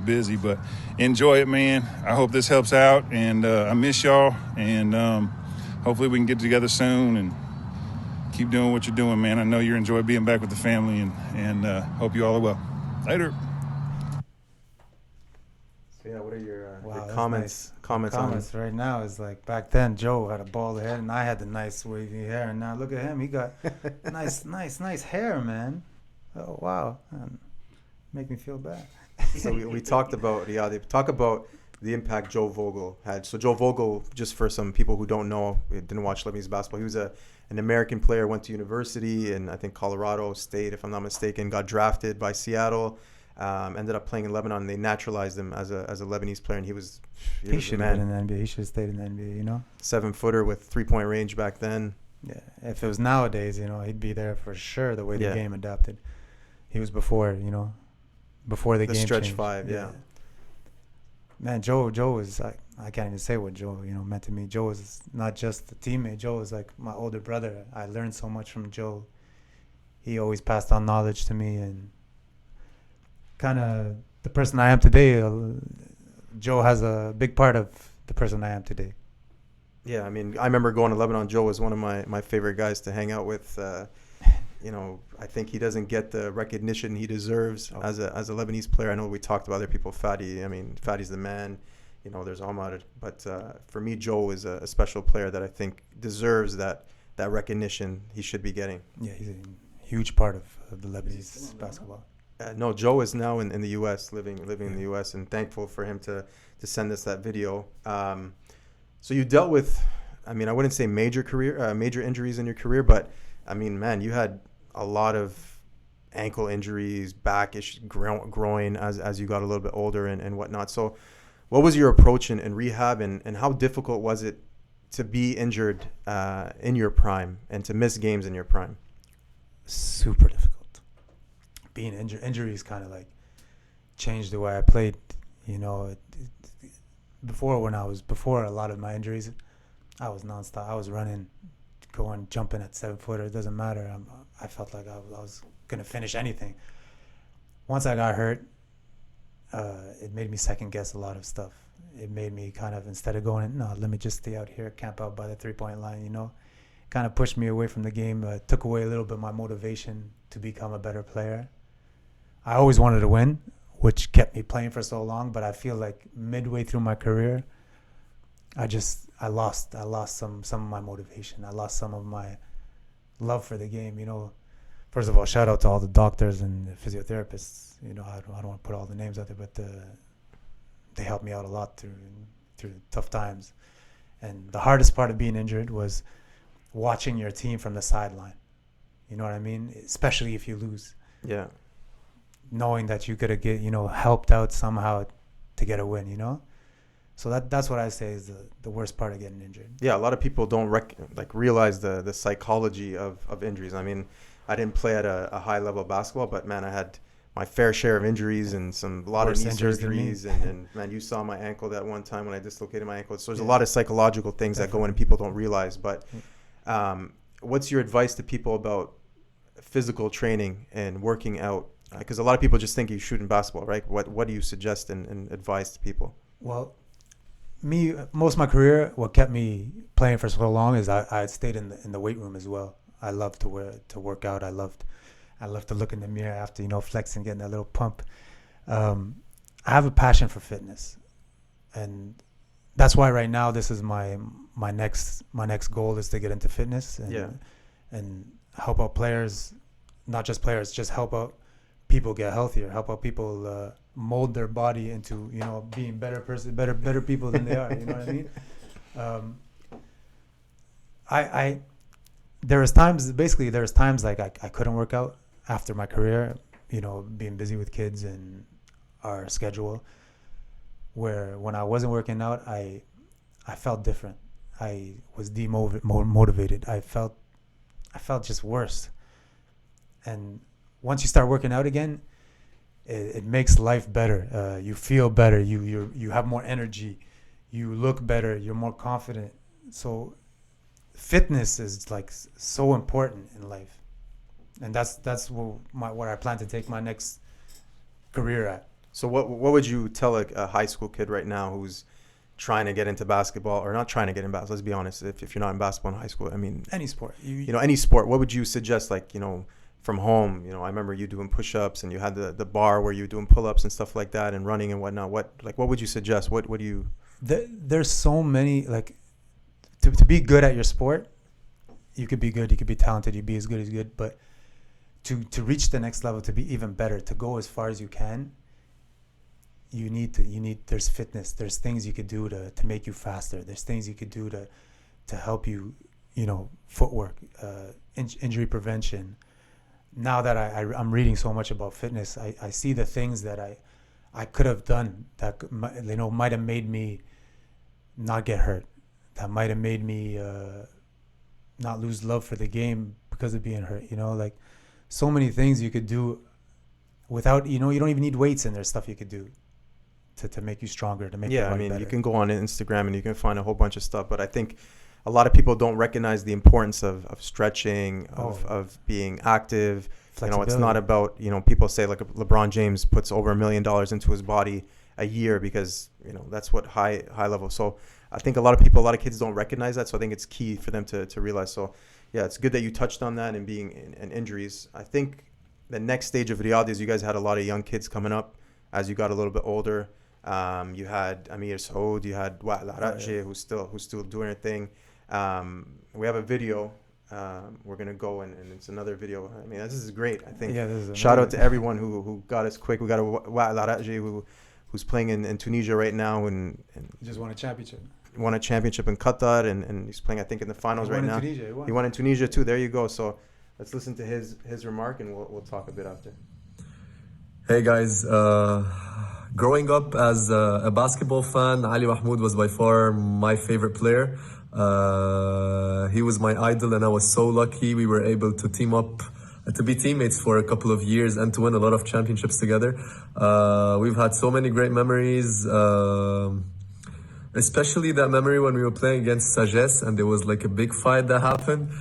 busy. But enjoy it, man. I hope this helps out, and I miss y'all. And hopefully we can get together soon and keep doing what you're doing, man. I know you enjoy being back with the family, and hope you all are well. Later. So yeah, what are your comments? Nice. Comments right now is like back then Joe had a bald head and I had the nice wavy hair, and now look at him, he got nice hair, man. Oh wow, make me feel bad. So we talked about Riyadh. Talk about the impact Joe Vogel had. So Joe Vogel, just for some people who don't know, didn't watch Lebanese basketball, he was an American player, went to university in, I think, Colorado State, if I'm not mistaken, got drafted by Seattle, ended up playing in Lebanon, and they naturalized him as a Lebanese player, and he should have been in the NBA. He should have stayed in the NBA, you know? 7-footer with 3-point range back then. Yeah, if it was nowadays, you know, he'd be there for sure, the way the game adapted. He was before, you know, before the game stretch changed. 5, yeah. Man, Joe is like, I can't even say what Joe, you know, meant to me. Joe is not just a teammate. Joe is like my older brother. I learned so much from Joe. He always passed on knowledge to me, and kind of the person I am today, Joe has a big part of the person I am today. Yeah, I mean, I remember going to Lebanon. Joe was one of my favorite guys to hang out with. You know, I think he doesn't get the recognition he deserves as a Lebanese player. I know we talked about other people, Fadi. I mean, Fadi's the man. You know, there's Ahmad. But for me, Joe is a special player that I think deserves that recognition he should be getting. Yeah, he's a huge part of the Lebanese basketball. No, Joe is now in the U.S., living in the U.S., and thankful for him to send us that video. So you dealt with I mean, I wouldn't say major injuries in your career, but I mean, man, you had a lot of ankle injuries, back issues, groin as you got a little bit older and whatnot. So what was your approach in rehab, and how difficult was it to be injured in your prime and to miss games in your prime? Super difficult. Being injuries kind of like changed the way I played. You know, before a lot of my injuries, I was nonstop. I was running, going, jumping at 7-footer. It doesn't matter. I felt like I was gonna finish anything. Once I got hurt, it made me second guess a lot of stuff. It made me kind of, instead of going, no, let me just stay out here, camp out by the 3-point line, you know, kind of pushed me away from the game, took away a little bit of my motivation to become a better player. I always wanted to win, which kept me playing for so long, but I feel like midway through my career, I lost some of my motivation. I lost some of my love for the game, you know. First of all, shout out to all the doctors and the physiotherapists. You know, I don't want to put all the names out there, but they helped me out a lot through tough times. And the hardest part of being injured was watching your team from the sideline. You know what I mean? Especially if you lose. Yeah. Knowing that you could have helped out somehow to get a win, you know? So that's what I say is the worst part of getting injured. Yeah, a lot of people don't realize the psychology of injuries. I mean, I didn't play at a high level of basketball, but man, I had my fair share of injuries and a lot of knee surgeries. And man, you saw my ankle that one time when I dislocated my ankle. So there's a lot of psychological things that go in and people don't realize. But what's your advice to people about physical training and working out? Because a lot of people just think you shoot in basketball, right? What do you suggest and advise to people? Well, most of my career, what kept me playing for so long is I stayed in the weight room as well. I love to work out. I love to look in the mirror after, flexing, getting that little pump. I have a passion for fitness, and that's why right now this is my next goal is to get into fitness and help out players, not just players, just help out people get healthier, help out people mold their body into being better people than they are. You know what I mean? There's times like I couldn't work out after my career, being busy with kids and our schedule, where when I wasn't working out, I felt different. I was demotivated. I felt just worse. And once you start working out again, it makes life better. You feel better. You have more energy. You look better. You're more confident. So fitness is like so important in life, and that's what I plan to take my next career at. So what would you tell a high school kid right now who's trying to get into basketball, or not trying to get in basketball? Let's be honest. If you're not in basketball in high school, I mean, any sport, any sport. What would you suggest? Like, from home, I remember you doing push-ups and you had the bar where you were doing pull-ups and stuff like that and running and whatnot. What would you suggest? What do you? There's so many, like, to be good at your sport, you could be good, you could be talented, you'd be as good as good, but to reach the next level, to be even better, to go as far as you can, there's fitness, there's things you could do to make you faster, there's things you could do to help you, footwork, injury prevention. Now that I'm reading so much about fitness, I see the things that I could have done that might have made me not get hurt, that might have made me not lose love for the game because of being hurt. Like, so many things you could do without, you don't even need weights, and there's stuff you could do to make you stronger, to make your body better. You can go on Instagram and you can find a whole bunch of stuff, but I think a lot of people don't recognize the importance of stretching, of being active. It's not about, people say like LeBron James puts over $1 million into his body a year because, that's what high level. So I think a lot of kids don't recognize that. So I think it's key for them to realize. So yeah, it's good that you touched on that and being in injuries. I think the next stage of Riyadh is you guys had a lot of young kids coming up as you got a little bit older. You had Amir Saud, you had ARK, who's still doing her thing. We have a video. We're gonna go and it's another video. I mean, this is great. I think. Yeah, shout out to everyone who got us quick. We got ARK who's playing in Tunisia right now and just won a championship. won a championship in Qatar, and he's playing, I think, in the finals right now. He won in Tunisia too. There you go. So let's listen to his remark, and we'll talk a bit after. Hey guys, growing up as a basketball fan, Ali Mahmoud was by far my favorite player. He was my idol, and I was so lucky we were able to team up, to be teammates for a couple of years and to win a lot of championships together. We've had so many great memories, especially that memory when we were playing against Sagesse and there was like a big fight that happened.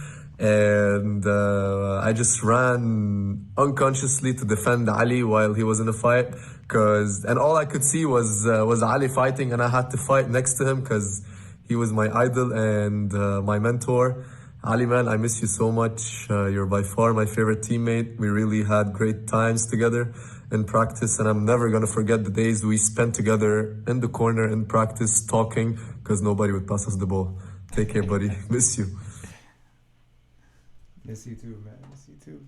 And I just ran unconsciously to defend Ali while he was in a fight, and all I could see was Ali fighting, and I had to fight next to him because he was my idol and my mentor. Ali, man, I miss you so much. You're by far my favorite teammate. We really had great times together in practice, and I'm never gonna forget the days we spent together in the corner in practice talking because nobody would pass us the ball. Take care, buddy. Miss you. Miss you too, man. Miss you too.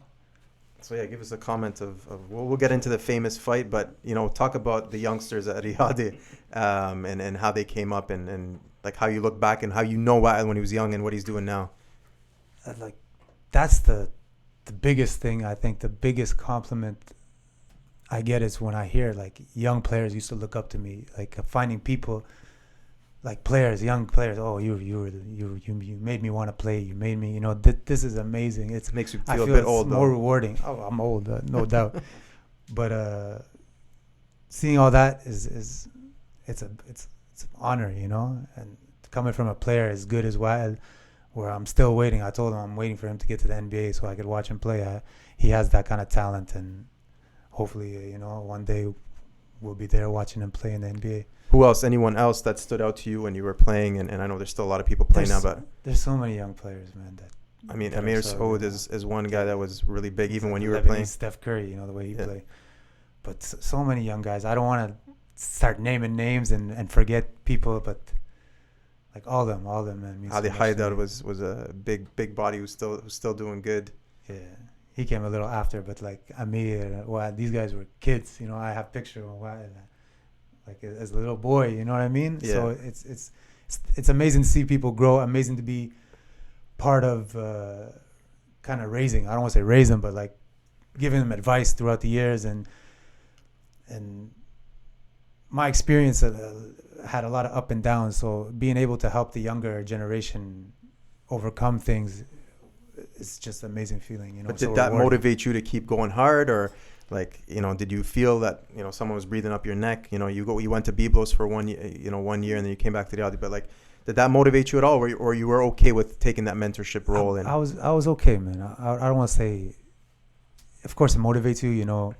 So yeah, give us a comment of we'll get into the famous fight, but talk about the youngsters at Riyadh, and how they came up, and like how you look back and how Wael when he was young and what he's doing now. Like that's the biggest thing. I think the biggest compliment I get is when I hear like young players used to look up to me, like finding people. Like young players. Oh, you made me want to play. You made me. This is amazing. It makes you feel a bit old. More rewarding. Oh, I'm old, no doubt. But seeing all that is it's an honor, And coming from a player as good as Wael, where I'm still waiting. I told him I'm waiting for him to get to the NBA so I could watch him play. He has that kind of talent, and hopefully, one day we'll be there watching him play in the NBA. Who else? Anyone else that stood out to you when you were playing? And I know there's still a lot of people playing now, but there's so many young players, man. Amir Saud is one guy that was really big even when you were Lebanese playing. Steph Curry, the way he played. But so many young guys. I don't want to start naming names and forget people, but like all of them, man. Ali Haidar was a big body who's still doing good. Yeah, he came a little after, but like Amir, these guys were kids. I have picture of like as a little boy, you know what I mean? Yeah. So it's amazing to see people grow. Amazing to be part of kind of raising. I don't want to say raise them, but like giving them advice throughout the years. And my experience had a lot of up and downs. So being able to help the younger generation overcome things is just an amazing feeling. But did that motivate you to keep going hard, or? Like, did you feel that, someone was breathing up your neck? You went to Byblos for 1 year, 1 year, and then you came back to Riyadh. But like, did that motivate you at all, or you were okay with taking that mentorship role? I was okay, man. I don't want to say, of course it motivates you,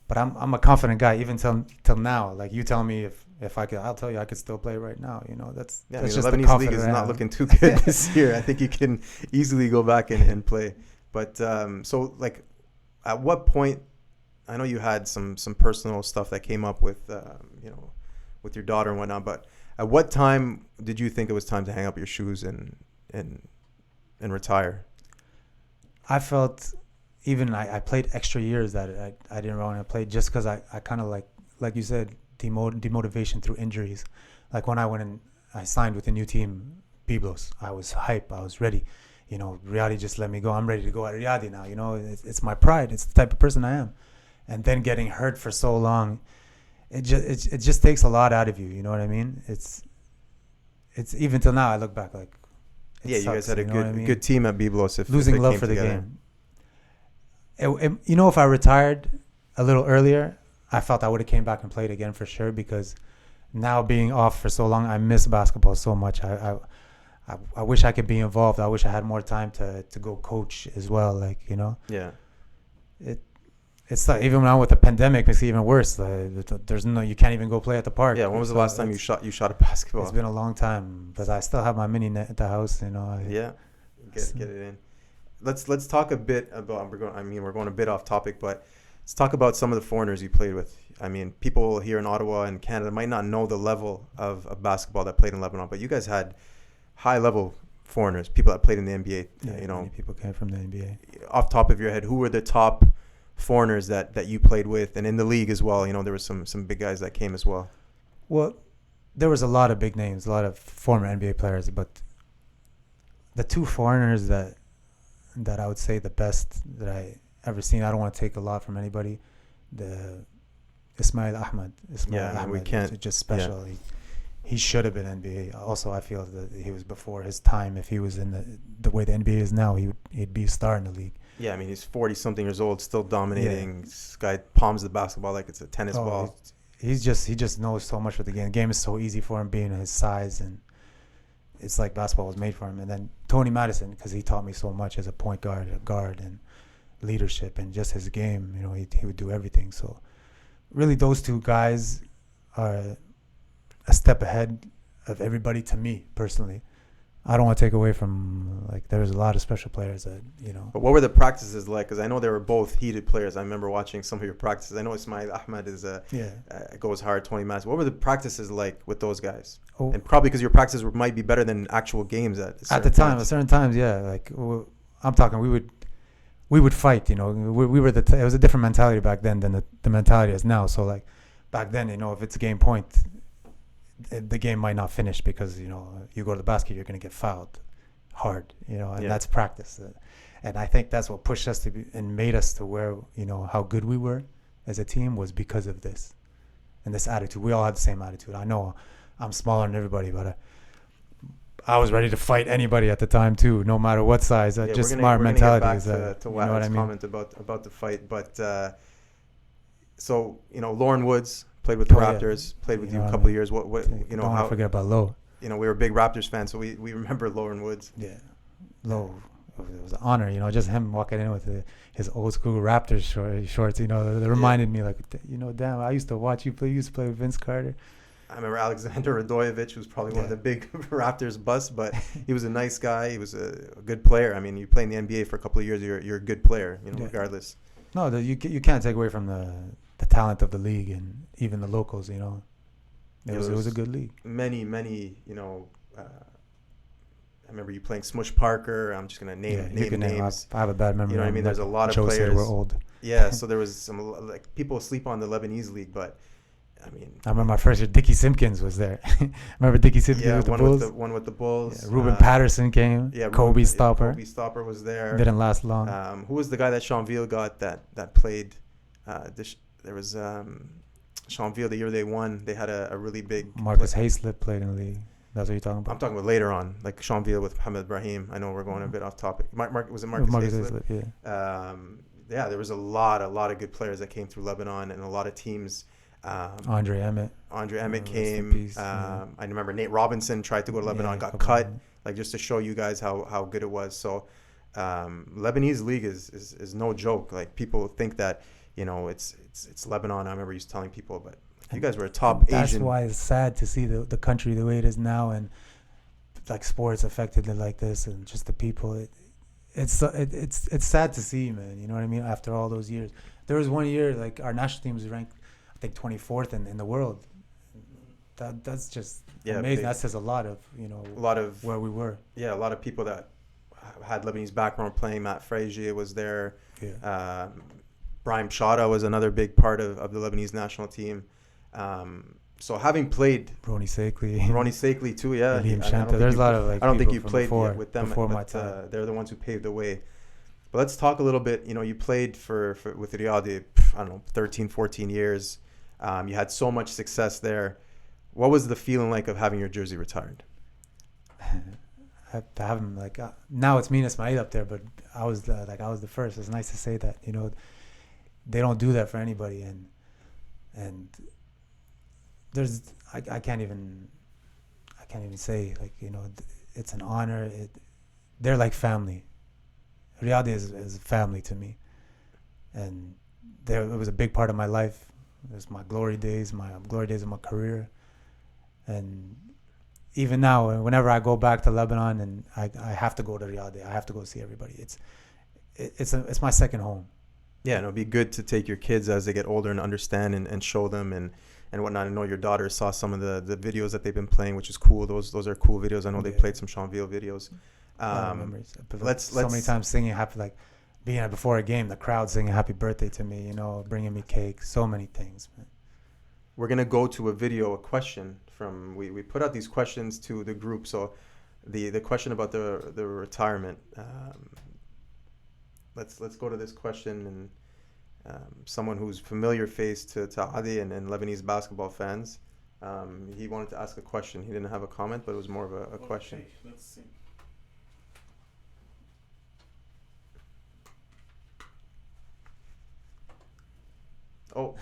but I'm a confident guy even till now. Like you tell me if I could, I'll tell you I could still play right now. That's just the Lebanese League is not looking too good this year. I think you can easily go back and play. But so like, at what point? I know you had some personal stuff that came up with with your daughter and whatnot, but at what time did you think it was time to hang up your shoes and retire? I felt I played extra years that I didn't want to play just because I kind of like you said, demotivation through injuries. Like when I went and I signed with a new team, Byblos, I was hype, I was ready. Riyadh just let me go. I'm ready to go at Riyadh now. It's my pride. It's the type of person I am. And then getting hurt for so long, it just takes a lot out of you. You know what I mean? It's even till now I look back like, you guys had a good team at Byblos. If losing love for the game. If I retired a little earlier, I felt I would have came back and played again for sure, because now being off for so long, I miss basketball so much. I wish I could be involved. I wish I had more time to go coach as well. Yeah. It's like, even now with the pandemic, it's even worse. There's you can't even go play at the park. Yeah, when was the last time you shot a basketball? It's been a long time, but I still have my mini net at the house. Get it in. Let's talk a bit about. We're going a bit off topic, but let's talk about some of the foreigners you played with. People here in Ottawa and Canada might not know the level of basketball that played in Lebanon, but you guys had high level foreigners, people that played in the NBA. Many people came from the NBA. Off top of your head, who were the top foreigners that you played with, and in the league as well? There was some big guys that came as well. Well, there was a lot of big names, a lot of former NBA players, but the two foreigners that I would say the best that I ever seen. I don't want to take a lot from anybody. The Ismail Ahmed. We can't. Is just special. Yeah. He should have been NBA. Also, I feel that he was before his time. If he was in the way the NBA is now, he'd be a star in the league. Yeah, I mean, he's 40-something years old, still dominating. Yeah. This guy palms the basketball like it's a tennis ball. He just knows so much with the game. The game is so easy for him being his size, and it's like basketball was made for him. And then Tony Madison, because he taught me so much as a point guard, a guard, and leadership, and just his game. You know, he would do everything. So really, those two guys are a step ahead of everybody to me personally. I don't want to take away from, like, there's a lot of special players that, you know. But what were the practices like? Because I know they were both heated players. I remember watching some of your practices. I know Ismail Ahmed is goes hard, 20 minutes. What were the practices like with those guys? Oh. And probably because your practices might be better than actual games at the time. At certain times, yeah. Like, I'm talking, we would fight, you know. We were it was a different mentality back then than the mentality is now. So, like, back then, you know, if it's a game point, the game might not finish because, you know, you go to the basket, you're going to get fouled hard, you know, and that's practice. And I think that's what pushed us and made us to where, you know, how good we were as a team was because of this and this attitude. We all had the same attitude. I know I'm smaller than everybody, but I was ready to fight anybody at the time too, no matter what size. Just smart mentality. We're going to get back to Wahab's comment about the fight. But so, you know, Lauren Woods played with the Raptors, played with you a couple of years. What you know? Don't forget about Lowe. You know, we were big Raptors fans, so we remember Lauren Woods. Yeah, Lowe. It was an honor, you know, just him walking in with his old school Raptors shorts. You know, they reminded me, like, you know, damn, I used to watch you play. You used to play with Vince Carter. I remember Alexander Radojevic, who was probably one of the big Raptors busts, but he was a nice guy. He was a good player. I mean, you play in the NBA for a couple of years, you're a good player, you know, regardless. No, you can't take away from the talent of the league and even the locals, you know. It was a good league. Many, you know, I remember you playing Smush Parker. I'm just going to name names. I have a bad memory. You know what I mean? There's a lot of players. Said we're old. Yeah, so there was some, like, people sleep on the Lebanese league, but I mean, I remember my first year, Dickie Simpkins was there. Remember Dickie Simpkins with the Bulls? One with the Bulls. Yeah, Ruben Patterson came. Yeah, Kobe Stopper. Kobe Stopper was there. Didn't last long. Who was the guy that Chanville got that played? There was Chanville the year they won. They had a really big. Marcus Hayslip played in the league. That's what you're talking about? I'm talking about later on, like Chanville with Mohamed Ibrahim. I know we're going a bit off topic. Was it Marcus Hayslip? Yeah. Yeah, there was a lot of good players that came through Lebanon and a lot of teams. Andre Emmett came. I remember Nate Robinson tried to go to Lebanon, got cut. Like, just to show you guys how good it was. So Lebanese league is no joke. Like, people think that, you know, it's Lebanon. I remember used to telling people, but you guys were a top Asian. That's why it's sad to see the country the way it is now, and like sports affected it like this, and just the people. It's sad to see, man. You know what I mean? After all those years, there was one year like our national team was ranked, I think, 24th in the world. That's just amazing. That says a lot of, you know, where we were. Yeah, a lot of people that had Lebanese background playing. Matt Frazier was there. Yeah. Brahim Chada was another big part of the Lebanese national team. So having played Ronnie Sakely too, yeah. There's a lot of, like, I don't think you played with them, before my time. They're the ones who paved the way. But let's talk a little bit. You know, you played with Riyadh, I don't know, 13, 14 years. You had so much success there. What was the feeling like of having your jersey retired? To have him, like, now it's me and Ismail up there, but I was the first. It's nice to say that, you know, they don't do that for anybody, and there's I can't even say, like, you know, it's an honor. They're like family. Riyadh is family to me, and it was a big part of my life. It was my glory days of my career, and even now, whenever I go back to Lebanon and I have to go to Riyadh, I have to go see everybody. It's my second home. Yeah, and it'll be good to take your kids as they get older and understand and show them and whatnot. I know your daughter saw some of the videos that they've been playing, which is cool. Those are cool videos. I know they played some Chanville videos. Memories. Let's so many times singing happy, like being before a game, the crowd singing happy birthday to me, you know, bringing me cake, so many things, man. we're gonna go to a video, a question from we put out these questions to the group. So the question about the retirement. Let's go to this question, and someone who's familiar face to Adi and Lebanese basketball fans. He wanted to ask a question. He didn't have a comment, but it was more of a question. Let's see. Oh.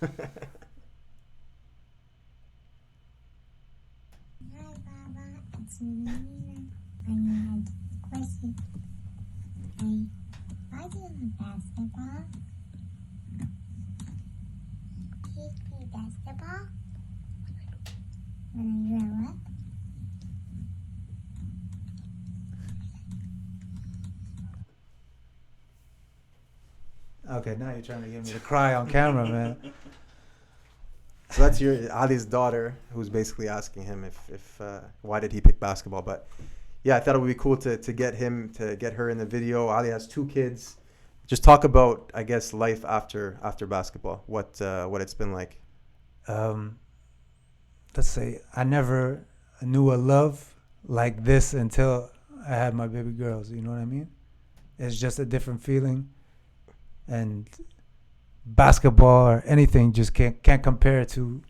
Hi, Baba. It's me. I had a question. Why do you love basketball? Do you play basketball when I grow up? Okay, now you're trying to get me to cry on camera, man. So that's your Ali's daughter, who's basically asking him if why did he pick basketball. But yeah, I thought it would be cool to get her in the video. Ali has 2 kids. Just talk about, I guess, life after basketball. What it's been like. Let's say I never knew a love like this until I had my baby girls. You know what I mean? It's just a different feeling, and basketball or anything just can't compare to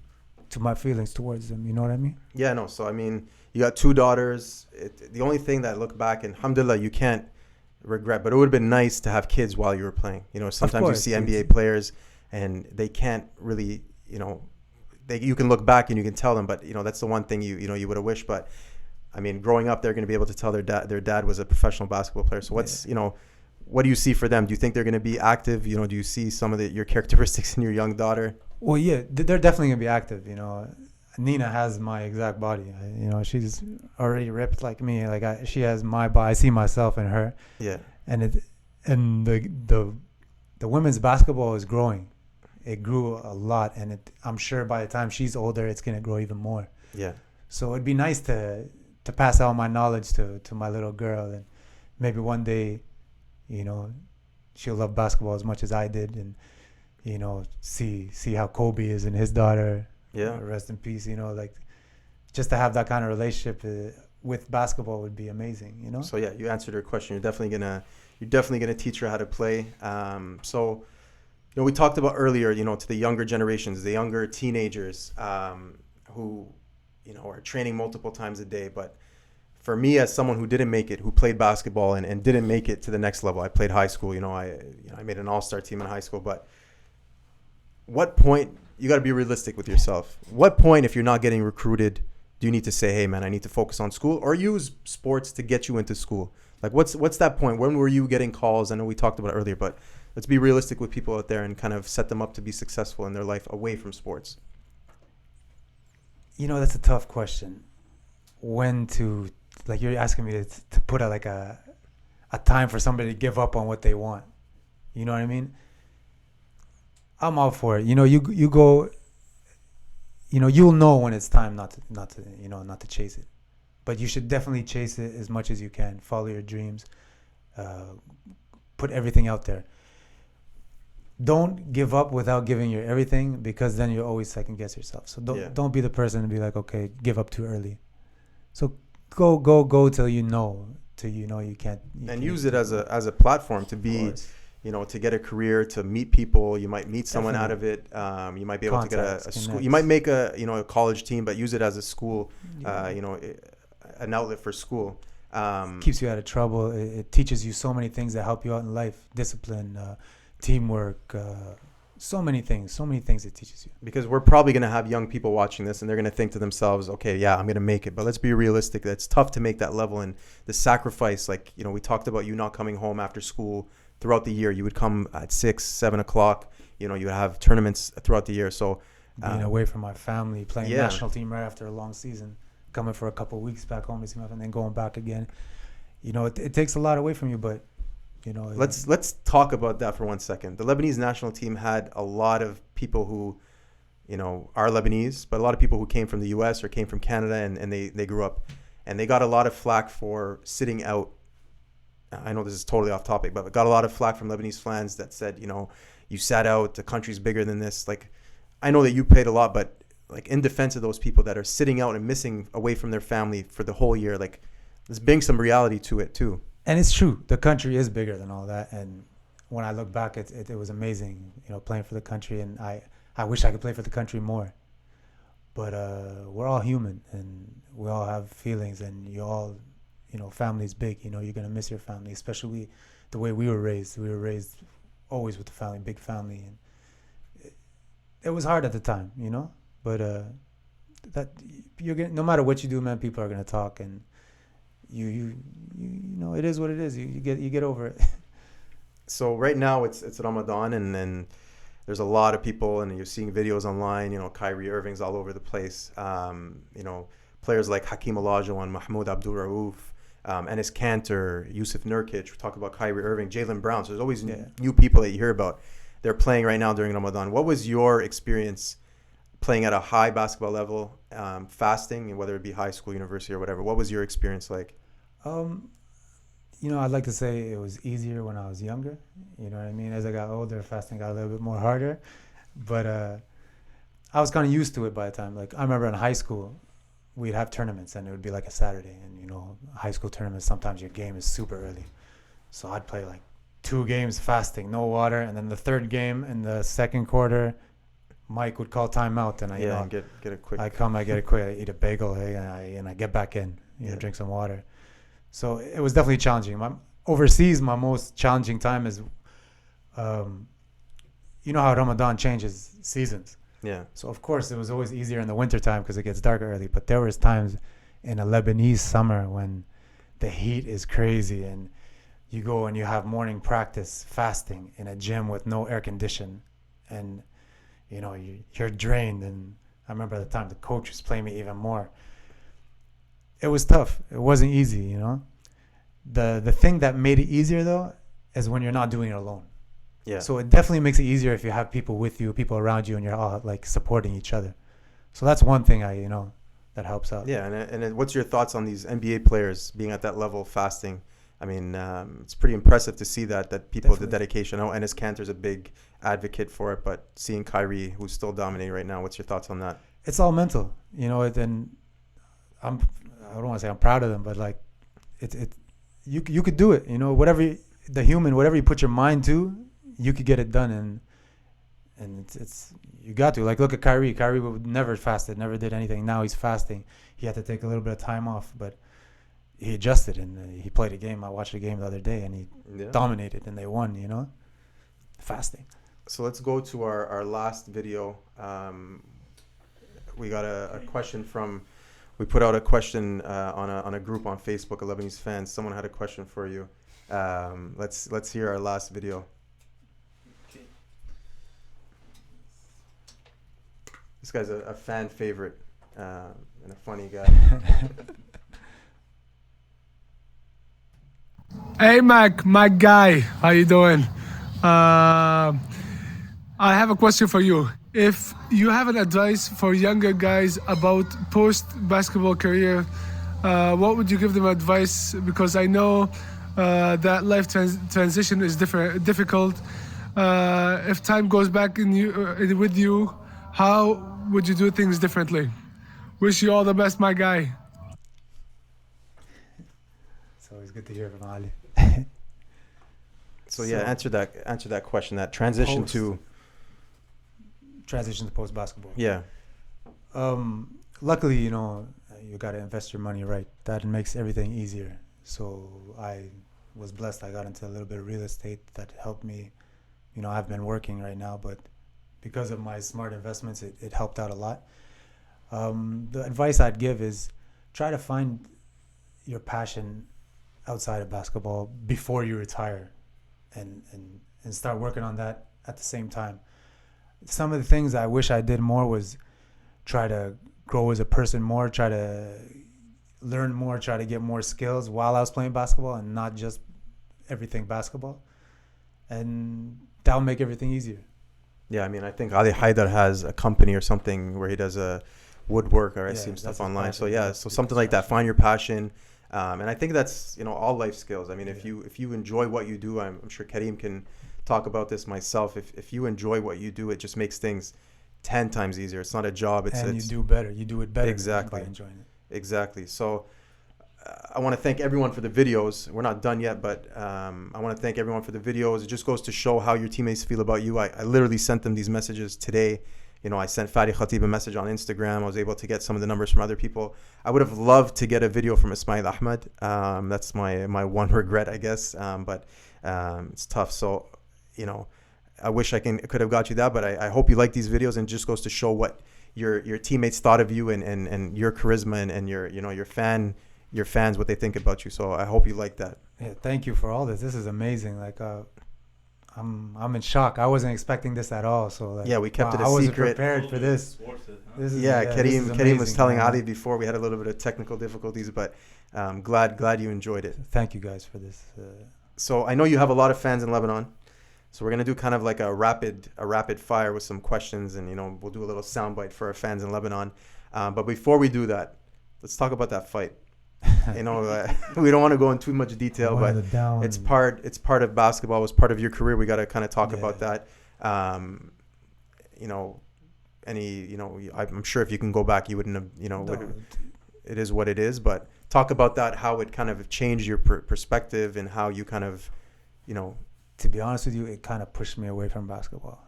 my feelings towards them. You know what I mean? Yeah, no. So I mean, you got 2 daughters. The only thing that I look back, and alhamdulillah, you can't regret, but it would have been nice to have kids while you were playing. You know, sometimes you see NBA players and they can't really, you know, you can look back and you can tell them, but you know, that's the one thing you would have wished. But I mean, growing up, they're going to be able to tell their dad was a professional basketball player. So what's, you know, what do you see for them? Do you think they're going to be active? You know, do you see some of your characteristics in your young daughter? Well, yeah, they're definitely going to be active. You know, Nina has my exact body. You know, she's already ripped like me. Like she has my body. I see myself in her. Yeah. And the women's basketball is growing. It grew a lot, and I'm sure by the time she's older, it's going to grow even more. Yeah. So it'd be nice to pass out my knowledge to my little girl, and maybe one day, you know, she'll love basketball as much as I did, and you know, see how Kobe is and his daughter. Yeah. Rest in peace. You know, like just to have that kind of relationship with basketball would be amazing. You know. So yeah, you answered her question. You're definitely gonna teach her how to play. So, you know, we talked about earlier, you know, to the younger generations, the younger teenagers, who, you know, are training multiple times a day. But for me, as someone who didn't make it, who played basketball and didn't make it to the next level, I played high school. You know, I made an all-star team in high school. But what point, you got to be realistic with yourself. What point, if you're not getting recruited, do you need to say, hey man, I need to focus on school, or use sports to get you into school? Like what's that point? When were you getting calls? I know we talked about it earlier, but let's be realistic with people out there and kind of set them up to be successful in their life away from sports. You know, that's a tough question. When to, like, you're asking me to put a time for somebody to give up on what they want. You know what I mean? I'm all for it. You know, you go, you know, you'll know when it's time not to chase it. But you should definitely chase it as much as you can. Follow your dreams. Put everything out there. Don't give up without giving your everything, because then you'll always second guess yourself. So don't be the person to be like, okay, give up too early. So go till you know you can't. And use it as a platform to be, you know, to get a career, to meet people. You might meet someone out of it. You might be able to get a school. You might make a college team, but use it as a school, an outlet for school. Keeps you out of trouble. It teaches you so many things that help you out in life. Discipline, teamwork, so many things it teaches you. Because we're probably going to have young people watching this, and they're going to think to themselves, okay, yeah, I'm going to make it. But let's be realistic. It's tough to make that level, and the sacrifice, like, you know, we talked about you not coming home after school throughout the year. You would come at 6, 7 o'clock. You know, you would have tournaments throughout the year. So being away from my family, playing national team right after a long season, coming for a couple of weeks back home to see my family, and then going back again. You know, it takes a lot away from you, but you know. Let's talk about that for 1 second. The Lebanese national team had a lot of people who, you know, are Lebanese, but a lot of people who came from the U.S. or came from Canada, and they grew up, and they got a lot of flack for sitting out. I know this is totally off topic, but got a lot of flack from Lebanese fans that said, you know, you sat out, the country's bigger than this. Like, I know that you played a lot, but like in defense of those people that are sitting out and missing away from their family for the whole year, like there's being some reality to it too. And it's true. The country is bigger than all that. And when I look back, it was amazing, playing for the country. And I wish I could play for the country more. But we're all human, and we all have feelings, and family's big. You're going to miss your family, especially the way we were raised. We were raised always with the family, big family. And it was hard at the time, but that no matter what you do, man, people are going to talk, and it is what it is. You get over it. So right now it's Ramadan, and then there's a lot of people, and you're seeing videos online. Kyrie Irving's all over the place. Players like Hakeem Olajuwon, Mahmoud Abdul Rauf, Enes Kanter, Yusuf Nurkic. We talk about Kyrie Irving, Jaylen Brown. So there's always new people that you hear about. They're playing right now during Ramadan. What was your experience playing at a high basketball level, fasting, and whether it be high school, university, or whatever? What was your experience like? I'd like to say it was easier when I was younger. You know what I mean? As I got older, fasting got a little bit more harder. But I was kind of used to it by the time. Like, I remember in high school, we'd have tournaments, and it would be like a Saturday. And, high school tournaments, sometimes your game is super early. So I'd play like 2 games fasting, no water. And then the third game in the second quarter, Mike would call timeout. And I get a quick. I get it quick. I eat a bagel, and I get back in, drink some water. So it was definitely challenging. Overseas, my most challenging time is, how Ramadan changes seasons. Yeah. So, of course, it was always easier in the wintertime because it gets darker early. But there was times in a Lebanese summer when the heat is crazy, and you go and you have morning practice fasting in a gym with no air condition. And, you're drained. And I remember at the time the coach was playing me even more. It was tough. It wasn't easy, The thing that made it easier, though, is when you're not doing it alone. Yeah. So it definitely makes it easier if you have people with you, people around you, and you're all like supporting each other. So that's one thing that helps out. Yeah, and what's your thoughts on these NBA players being at that level fasting? I mean, it's pretty impressive to see that people, definitely. The dedication. I know Enes Kanter's a big advocate for it, but seeing Kyrie, who's still dominating right now, what's your thoughts on that? It's all mental, and I don't want to say I'm proud of them, but like, you could do it. Whatever you put your mind to, you could get it done, and it's you got to. Like, look at Kyrie. Kyrie never fasted, never did anything. Now he's fasting. He had to take a little bit of time off, but he adjusted and he played a game. I watched a game the other day, and he dominated, and they won. Fasting. So let's go to our last video. We got a question from. We put out a question on a group on Facebook of Lebanese fans. Someone had a question for you. Let's hear our last video. This guy's a fan favorite and a funny guy. Hey Mac, my guy, how you doing? I have a question for you. If you have an advice for younger guys about post-basketball career, what would you give them advice? Because I know that life transition is difficult. If time goes back with you, how would you do things differently? Wish you all the best, my guy. It's always good to hear from Ali. So answer that question. That transition to post basketball. Yeah. Luckily, you got to invest your money right. That makes everything easier. So I was blessed. I got into a little bit of real estate that helped me. I've been working right now, but because of my smart investments, it helped out a lot. The advice I'd give is try to find your passion outside of basketball before you retire, and start working on that at the same time. Some of the things I wish I did more was try to grow as a person more, try to learn more, try to get more skills while I was playing basketball and not just everything basketball. And that'll make everything easier. Yeah, I mean, I think Ali Haidar has a company or something where he does a woodwork, or I see stuff online. So so something like that. Find your passion. And I think that's, all life skills. I mean, if you enjoy what you do, I'm sure Kareem can talk about this myself. If you enjoy what you do, it just makes things 10 times easier. It's not a job. It's you do better. You do it better exactly by enjoying it. Exactly. So I want to thank everyone for the videos. We're not done yet, but I want to thank everyone for the videos. It just goes to show how your teammates feel about you. I literally sent them these messages today. You know, I sent Fadi Khatib a message on Instagram. I was able to get some of the numbers from other people. I would have loved to get a video from Ismail Ahmed. That's my one regret, I guess. But it's tough. So, you know, I wish I could have got you that. But I hope you like these videos, and it just goes to show what your teammates thought of you and your charisma and your fans, what they think about you. So I hope you like that. Yeah, thank you for all this. This is amazing. Like, I'm in shock. I wasn't expecting this at all. So like, yeah, we kept it a secret. I wasn't prepared for this. Kareem was telling Ali before we had a little bit of technical difficulties, but glad you enjoyed it. Thank you guys for this. So I know you have a lot of fans in Lebanon. So we're gonna do kind of like a rapid fire with some questions, and we'll do a little soundbite for our fans in Lebanon. But before we do that, let's talk about that fight. We don't want to go into too much detail, but it's part of basketball. It was part of your career. We got to kind of talk about that. I'm sure if you can go back, you wouldn't have. It is what it is. But talk about that, how it kind of changed your perspective, and how you kind of, To be honest with you, it kind of pushed me away from basketball.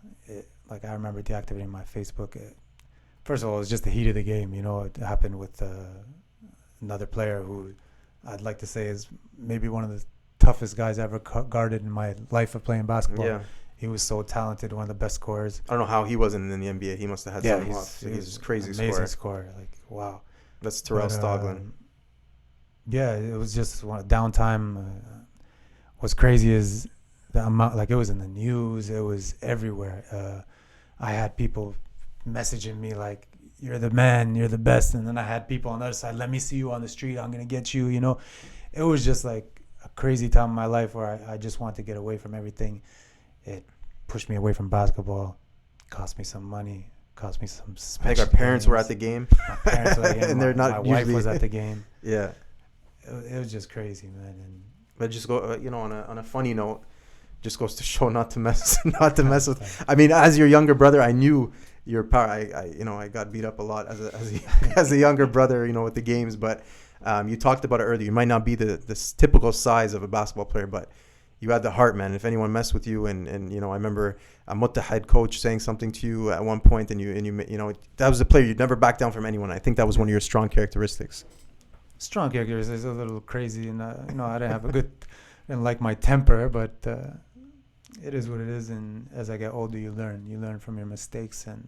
Like, I remember deactivating my Facebook. First of all, it was just the heat of the game. It happened with another player who I'd like to say is maybe one of the toughest guys I ever guarded in my life of playing basketball. Yeah. He was so talented, one of the best scorers. I don't know how he wasn't in the NBA. He must have had something off. He's a crazy amazing scorer. Like, wow. That's Terrell Stoglin. Yeah, it was just one downtime. What's crazy is the amount, like, it was in the news. It was everywhere. I had people messaging me like, "You're the man, you're the best." And then I had people on the other side, "Let me see you on the street. I'm going to get you." It was just like a crazy time in my life where I just wanted to get away from everything. It pushed me away from basketball, cost me some money, cost me some special I think our parents were at the game. My parents were at the game. And they're not my wife was at the game. Yeah. It was just crazy, man. But just go, on a funny note, just goes to show not to mess with. I mean, as your younger brother, I knew your power. I got beat up a lot as a younger brother, with the games. But you talked about it earlier. You might not be the typical size of a basketball player, but you had the heart, man. If anyone messed with you, and I remember a Muttahid coach saying something to you at one point, and you that was a player you'd never back down from anyone. I think that was one of your strong characteristics. Strong characters is a little crazy, and I didn't like my temper, but it is what it is. And as I get older, you learn from your mistakes, and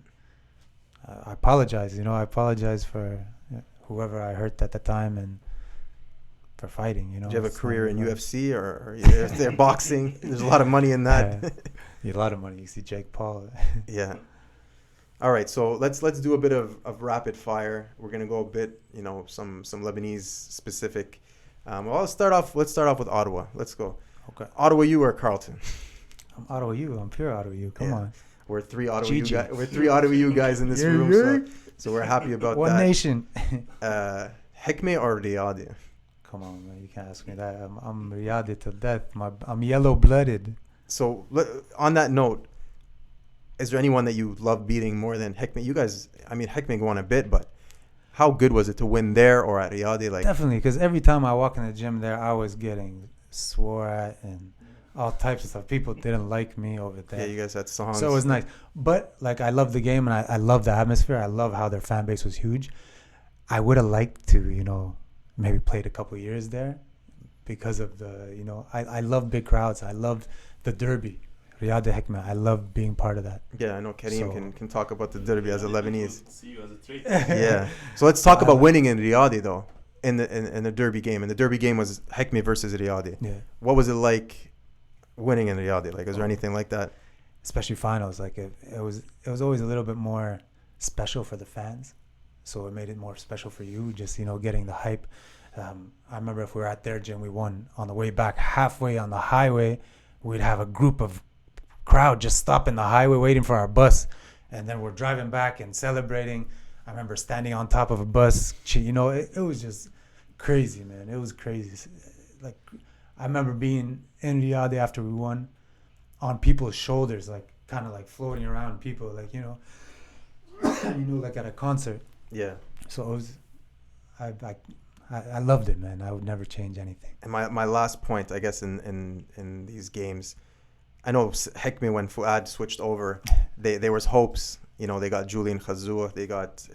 I apologize. I apologize for whoever I hurt at the time and for fighting. Do you have a career in UFC or is there boxing? There's a lot of money in that. Yeah, a lot of money. You see Jake Paul. Yeah. All right, so let's do a bit of rapid fire. We're gonna go a bit, some Lebanese specific. Let's start off with Ottawa. Let's go. Okay. Ottawa U or Carleton? I'm Ottawa U. I'm pure Ottawa U. Come on. We're three Ottawa U guys. We're three Ottawa U guys in this room, so we're happy about that. One nation. Hikme or Riyadi? Come on, man. You can't ask me that. I'm Riyadi to death. I'm yellow-blooded. So on that note, is there anyone that you love beating more than Hikme? You guys, Hikme won a bit, but how good was it to win there or at Riyadi? Definitely, because every time I walk in the gym there, I was getting swore at and all types of stuff. People didn't like me over there. Yeah, you guys had songs. So it was nice. But, I love the game, and I love the atmosphere. I love how their fan base was huge. I would have liked to, maybe played a couple of years there because of the, I love big crowds. I love the derby. Riyadi Hikmah. I love being part of that. Yeah, I know Kareem can talk about the derby as a Lebanese. See you as a traitor. Yeah. So let's talk about winning in Riyadi though, in the derby game. And the derby game was Hikmah versus Riyadi. Yeah. What was it like winning in Riyadi? Is there anything like that? Especially finals. It was always a little bit more special for the fans. So it made it more special for you, just getting the hype. I remember if we were at their gym, we won. On the way back, halfway on the highway, we'd have a group of crowd just stopping the highway waiting for our bus, and then we're driving back and celebrating. I remember standing on top of a bus. It was just crazy, man. It was crazy. I remember being in Riyadh after we won, on people's shoulders, kind of floating around people, like at a concert. Yeah. So it was, I loved it, man. I would never change anything. And my last point, I guess, in these games, I know Hekme, when Fuad switched over, there was hopes. You know, they got Julian Khazzour, they got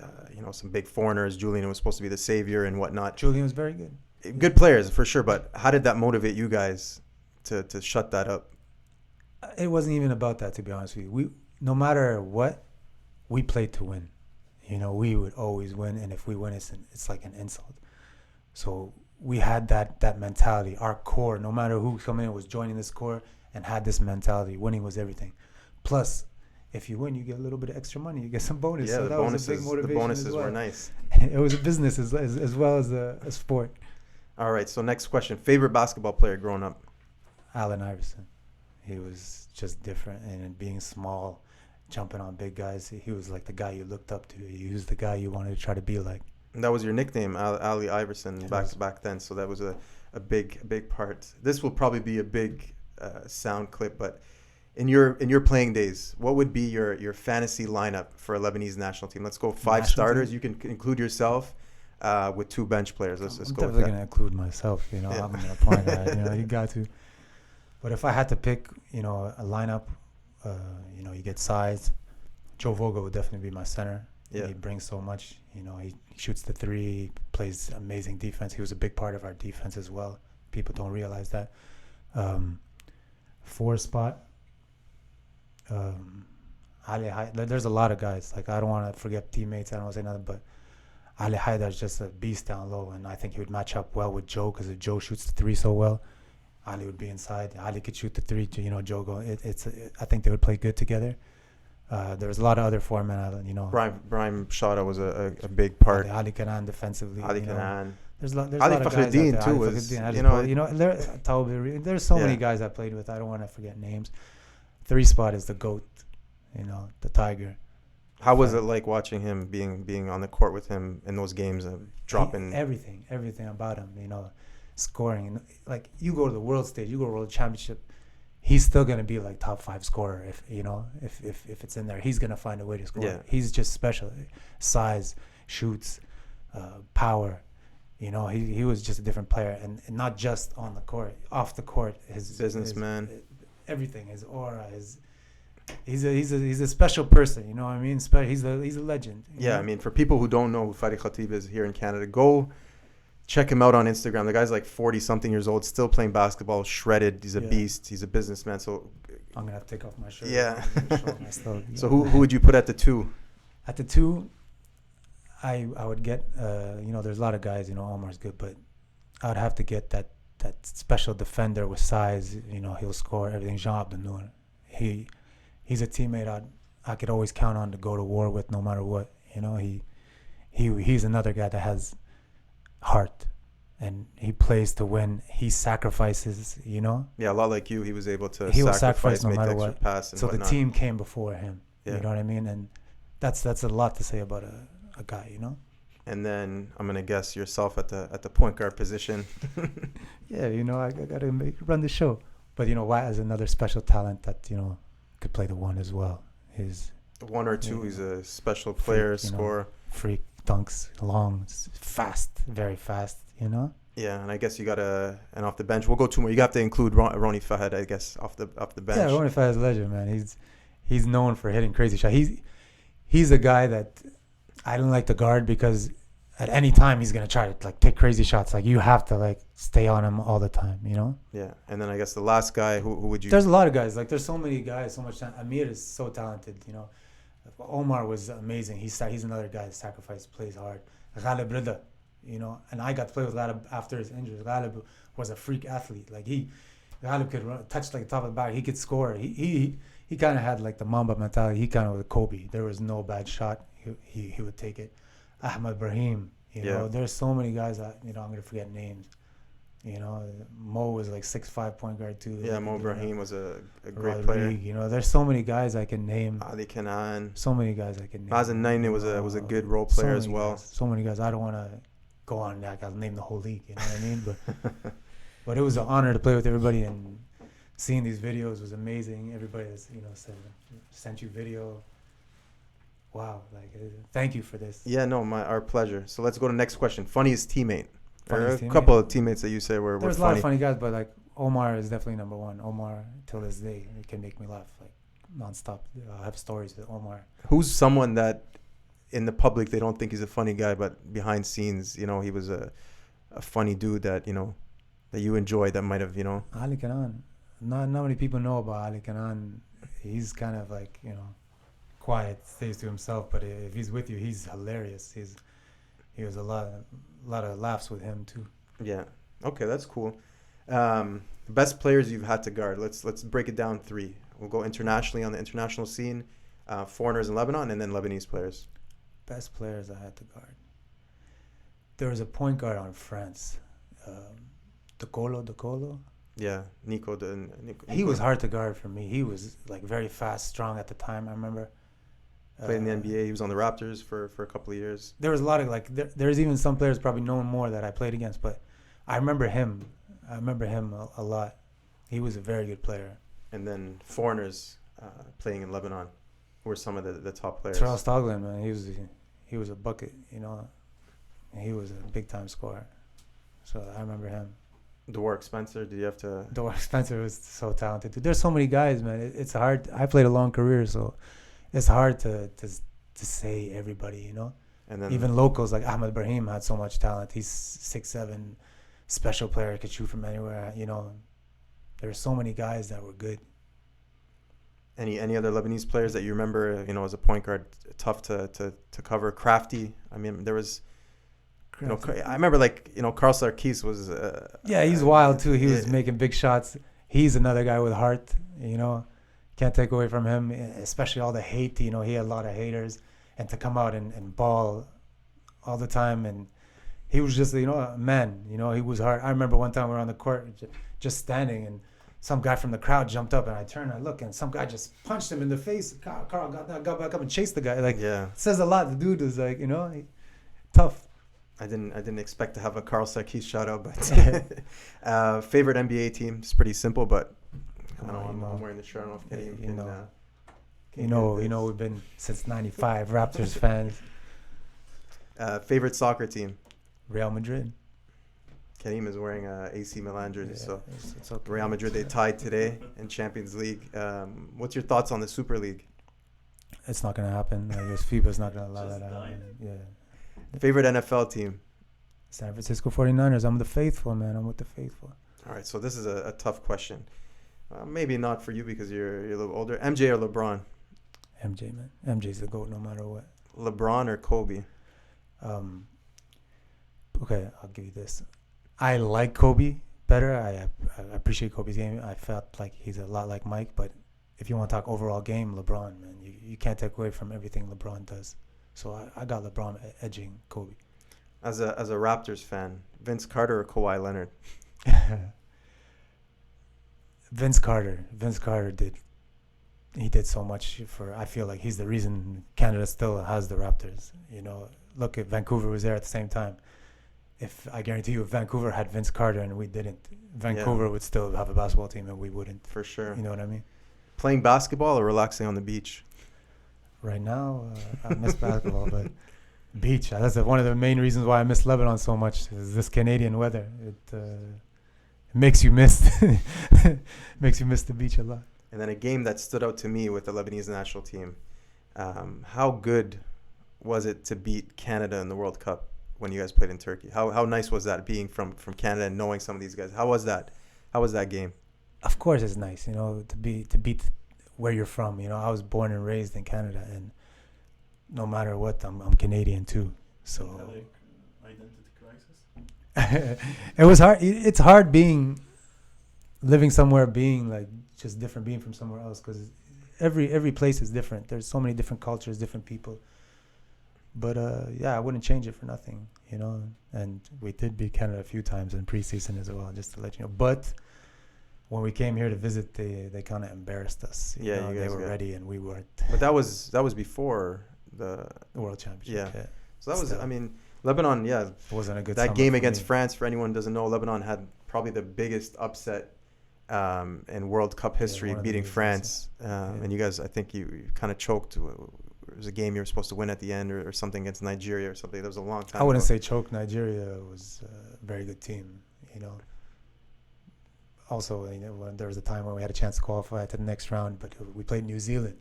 some big foreigners. Julian was supposed to be the savior and whatnot. Julian was very good. Good players for sure, but how did that motivate you guys to shut that up? It wasn't even about that, to be honest with you. We, no matter what, we played to win. You know, we would always win, and if we win, it's like an insult. So we had that mentality. Our core, no matter who coming in, was joining this core and had this mentality. Winning was everything. Plus, if you win, you get a little bit of extra money. You get some bonus. Yeah, so that was a big motivation. The bonuses as well. were nice. It was a business as well as a sport. All right, so next question. Favorite basketball player growing up? Allen Iverson. He was just different, and being small, jumping on big guys, he was like the guy you looked up to. He was the guy you wanted to try to be like. And that was your nickname, Ali Iverson, back then. So that was a big part. This will probably be a big sound clip, but in your playing days, what would be your fantasy lineup for a Lebanese national team? Let's go 5 starters. You can include yourself with 2 bench players. Let's go. I'm definitely going to include myself. You know, I'm going to point at. You know, you got to. But if I had to pick, you know, a lineup, you know, you get size. Joe Vogel would definitely be my center. Yeah. He brings so much. You know, he shoots the 3, plays amazing defense. He was a big part of our defense as well. People don't realize that. 4 spot. Ali Haidar. There's a lot of guys. Like, I don't want to forget teammates. I don't want to say nothing, but Ali Haidar's just a beast down low, and I think he would match up well with Joe, because if Joe shoots the 3 so well, Ali would be inside. Ali could shoot the 3. You know, Joe go. I think they would play good together. There was a lot of other foremen. You know, Brahim Shada was a big part. Ali Kanan defensively. Ali Kanan. There's a lot of Fakhreddin guys too was. There's so many guys I played with. I don't want to forget names. 3 spot is the GOAT. You know, the Tiger. How was it like watching him being on the court with him in those games, dropping everything about him? You know, scoring. Like, you go to the world stage, you go to World Championship, he's still gonna be like top 5 scorer. If it's in there, he's gonna find a way to score. Yeah. He's just special. Size, shoots, power. You know, he was just a different player, and not just on the court, off the court. His businessman, everything, his aura, he's a special person. You know what I mean? He's a legend. Yeah, I mean, for people who don't know who Fadi Khatib is here in Canada, go check him out on Instagram. The guy's like 40-something years old, still playing basketball, shredded. He's a beast. He's a businessman. So I'm gonna have to take off my shirt. Yeah. So who would you put at the 2? At the 2, I would get. You know, there's a lot of guys. You know, Omar's good, but I would have to get that special defender with size. You know, he'll score everything. Jean Abdenour. He's a teammate I could always count on to go to war with, no matter what. You know, he's another guy that has heart, and he plays to win. He sacrifices, you know. Yeah, a lot like you. He was able to sacrifice no matter what. Pass and so whatnot. The team came before him. Yeah. You know what I mean? And that's a lot to say about a guy, you know. And then I'm gonna guess yourself at the point guard position. Yeah, you know, I gotta run the show. But you know, Wyatt is another special talent that, you know, could play the 1 as well. He's 1 or 2. He's a special player, scorer. Freak, dunks, long, fast, very fast, you know? Yeah, and I guess you gotta, and off the bench, we'll go 2 more. You have to include Ronnie Fahed, I guess, off the bench. Yeah, Ronnie Fahed is a legend, man. He's known for hitting crazy shots. He's a guy that I don't like to guard, because at any time he's gonna try to like take crazy shots. Like, you have to like stay on him all the time, you know? Yeah, and then I guess the last guy, who would you? There's a lot of guys. Like, there's so many guys, so much talent. Amir is so talented, you know. Omar was amazing. He's another guy that sacrifices, plays hard. Ghalib Rida, you know, and I got to play with Ghalib after his injury. Ghalib was a freak athlete. Like, Ghalib could touch like the top of the back. He could score. He kind of had like the Mamba mentality. He kind of was Kobe. There was no bad shot. He would take it. Ahmad Brahim, you know, there's so many guys that, you know, I'm gonna forget names. You know, Mo was like 6'5" point guard too. Yeah, Mo Brahim was a great player. You know, there's so many guys I can name. Ali Kanan. So many guys I can name. Mazen Naini was a good role player as well. So many guys. I don't want to go on like I'll name the whole league. You know what I mean? But it was an honor to play with everybody, and seeing these videos was amazing. Everybody has, you know, sent you video. wow, like thank you for this. Yeah, no, our pleasure. So let's go to the next question. Funniest teammate. Funniest A teammate? couple of teammates that you say were There's a funny. lot of funny guys, but like Omar is definitely number one. Omar, till this day, it can make me laugh like nonstop. I have stories with Omar. Who's someone that in the public they don't think he's a funny guy, but behind scenes, you know, he was a funny dude that, you know, that you enjoy, that might have, you know. Ali Kanan. Not many people know about Ali Kanan. He's kind of like, you know, quiet, stays to himself, but if he's with you, he's hilarious. He was a lot of laughs with him too. Yeah. Okay, that's cool. Best players you've had to guard. Let's break it down 3. We'll go internationally on the international scene, foreigners in Lebanon, and then Lebanese players. Best players I had to guard. There was a point guard on France, De Colo. Yeah, Nico. He was hard to guard for me. He was like very fast, strong at the time. I remember. Played in the NBA. He was on the Raptors for a couple of years. There was a lot of like. There's even some players probably known more that I played against, but I remember him. I remember him a lot. He was a very good player. And then foreigners playing in Lebanon. Who were some of the top players? Charles Stoglin, man, he was a bucket, you know. He was a big time scorer. So I remember him. Dwark Spencer, did you have to? Dwark Spencer was so talented. Dude, there's so many guys, man. It's hard. I played a long career, so it's hard to say everybody, you know. And then even locals like Ahmed Brahim had so much talent. He's 6'7", special player, could shoot from anywhere. You know, there's so many guys that were good. Any other Lebanese players that you remember, you know, as a point guard, tough to cover? Crafty. I mean, there was, you know, I remember like, you know, Carl Sarkis was. Yeah, he's wild too. He was making big shots. He's another guy with heart. You know, can't take away from him. Especially all the hate. You know, he had a lot of haters, and to come out and ball all the time, and he was just, you know, a man. You know, he was hard. I remember one time we were on the court just standing, and some guy from the crowd jumped up, and I turned, I look, and some guy just punched him in the face. Carl got back up and chased the guy. Like, yeah, it says a lot. The dude was like, you know, tough. I didn't expect to have a Carl Sarkis shout out, but favorite NBA team. It's pretty simple, but I don't know. I'm wearing the shirt. I don't know if Kenny you know, we've been since '95 Raptors fans. Favorite soccer team. Real Madrid. Kareem is wearing a AC Milan jersey, Yeah, so it's okay. Real Madrid, they tied today in Champions League. What's your thoughts on the Super League? It's not going to happen. I guess FIBA's not going to allow that to happen. Yeah. Favorite NFL team? San Francisco 49ers. I'm the faithful, man. I'm with the faithful. All right, so this is a tough question. Maybe not for you because you're a little older. MJ or LeBron? MJ, man. MJ's the GOAT no matter what. LeBron or Kobe? Okay, I'll give you this. I like Kobe better. I appreciate Kobe's game. I felt like he's a lot like Mike, but if you want to talk overall game, LeBron, man, you can't take away from everything LeBron does. So I got LeBron edging Kobe. As a Raptors fan, Vince Carter or Kawhi Leonard? Vince Carter did so much for. I feel like he's the reason Canada still has the Raptors. You know, look, if Vancouver was there at the same time, I guarantee you, if Vancouver had Vince Carter and we didn't, Vancouver would still have a basketball team and we wouldn't. For sure. You know what I mean? Playing basketball or relaxing on the beach? Right now, I miss basketball, but beach. That's one of the main reasons why I miss Lebanon so much. Is this Canadian weather? It makes you miss the beach a lot. And then a game that stood out to me with the Lebanese national team. How good was it to beat Canada in the World Cup when you guys played in Turkey? How nice was that, being from Canada and knowing some of these guys? How was that? How was that game? Of course, it's nice, you know, to beat where you're from. You know, I was born and raised in Canada, and no matter what, I'm Canadian too. So identity crisis. It was hard. It's hard living somewhere, being like just different, being from somewhere else, because every place is different. There's so many different cultures, different people. But yeah, I wouldn't change it for nothing, you know. And we did beat Canada a few times in preseason as well, just to let you know. But when we came here to visit, they kind of embarrassed us. You know, they were ready and we weren't. But that was before the World Championship. Yeah. So that was, I mean, Lebanon. Yeah, it wasn't a good. That game against France, for anyone who doesn't know, Lebanon had probably the biggest upset in World Cup history, beating France. And you guys, I think you kind of choked. was a game you were supposed to win at the end, or something against Nigeria or something. That was a long time I wouldn't ago. say choke. Nigeria was a very good team, you know. Also, you know, when there was a time when we had a chance to qualify to the next round, but we played New Zealand,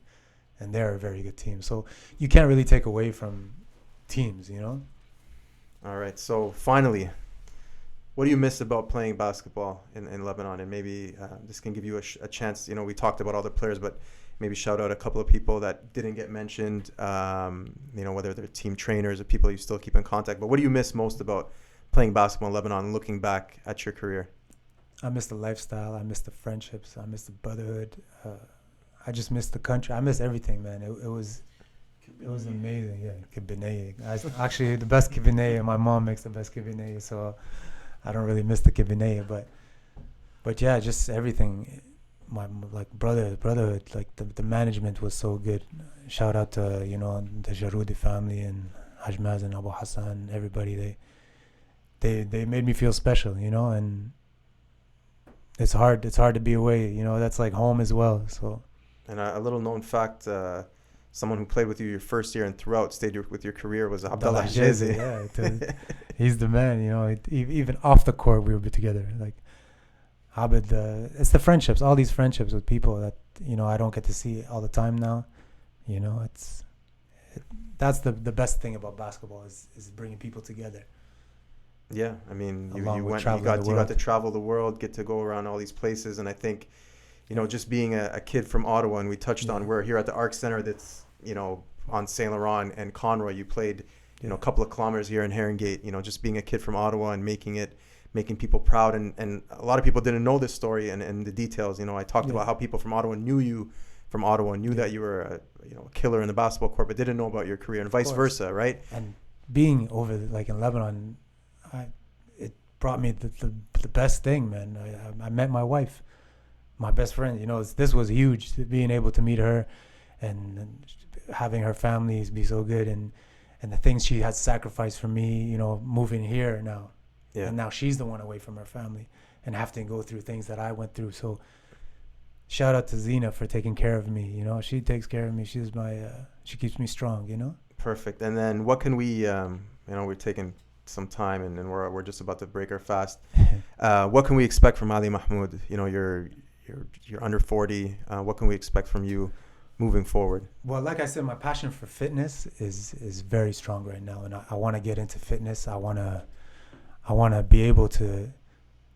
and they're a very good team. So you can't really take away from teams, you know. All right. So finally, what do you miss about playing basketball in Lebanon? And maybe this can give you a chance. You know, we talked about all the players, but maybe shout out a couple of people that didn't get mentioned. You know, whether they're team trainers or people you still keep in contact. But what do you miss most about playing basketball in Lebanon, looking back at your career? I miss the lifestyle. I miss the friendships. I miss the brotherhood. I just miss the country. I miss everything, man. It was amazing. Yeah, kibineh. Actually, the best kibineh. My mom makes the best kibineh, so I don't really miss the kibineh. But yeah, just everything. My brotherhood. Like the management was so good. Shout out to, you know, the Jaroudi family and Haj Mazen, Abu Hassan, everybody. They made me feel special, you know, and it's hard to be away, you know. That's like home as well. So, and a little known fact, someone who played with you your first year and throughout stayed with your career was Abdallah Hajezi. Yeah, he's the man, you know. Even off the court we were together. Like Abed, it's the friendships, all these friendships with people that, you know, I don't get to see all the time now. You know, that's the best thing about basketball is bringing people together. Yeah, I mean, you got to travel the world, get to go around all these places, and I think, you know, just being a kid from Ottawa, and we touched on, we're here at the ARK Center that's, you know, on Saint Laurent and Conroy. You played, you know, a couple of kilometers here in Herongate. You know, just being a kid from Ottawa and making people proud, and a lot of people didn't know this story and the details. You know, I talked about how people from Ottawa knew you from Ottawa, knew that you were a killer in the basketball court, but didn't know about your career, and vice versa, right? And being over like in Lebanon, it brought me the best thing, man. I met my wife, my best friend. You know, this was huge, being able to meet her and having her family be so good, and the things she had sacrificed for me, you know, moving here now. Yeah. And now she's the one away from her family and having to go through things that I went through. So shout out to Zina for taking care of me. You know, she takes care of me. She's she keeps me strong, you know? Perfect. And then what can we, you know, we're taking some time and we're just about to break our fast. What can we expect from Ali Mahmoud? You know, you're under 40. What can we expect from you moving forward? Well, like I said, my passion for fitness is very strong right now. And I want to get into fitness. I want to be able to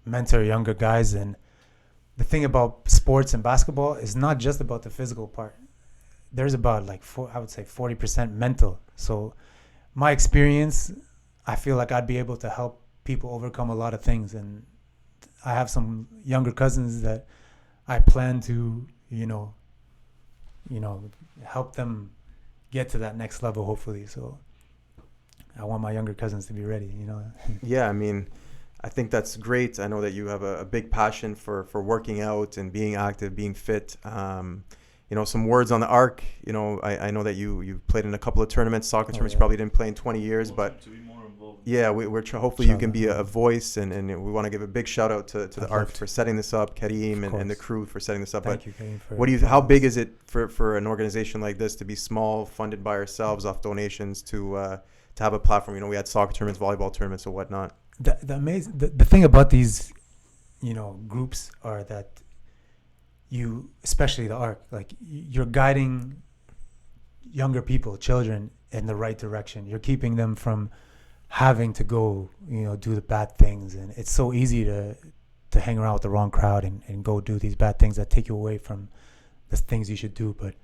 mentor younger guys. And the thing about sports and basketball is not just about the physical part. There's about I would say 40% mental. So my experience, I feel like I'd be able to help people overcome a lot of things. And I have some younger cousins that I plan to, you know, help them get to that next level, hopefully. So I want my younger cousins to be ready, you know. Yeah, I mean, I think that's great. I know that you have a big passion for working out and being active, being fit. You know, some words on the ARK. You know, I know that you played in a couple of tournaments, soccer tournaments. You probably didn't play in 20 years, but yeah, we're hopefully you can be a voice, and we want to give a big shout out to the ARK for setting this up, Kareem and the crew for setting this up. Thank you, Kareem. What do you? How big is it for an organization like this to be small, funded by ourselves off donations, to have a platform? You know, we had soccer tournaments, volleyball tournaments, or whatnot. The thing about these, you know, groups are that you, especially the ARK, like you're guiding younger people, children, in the right direction. You're keeping them from having to go, you know, do the bad things. And it's so easy to hang around with the wrong crowd and go do these bad things that take you away from the things you should do. But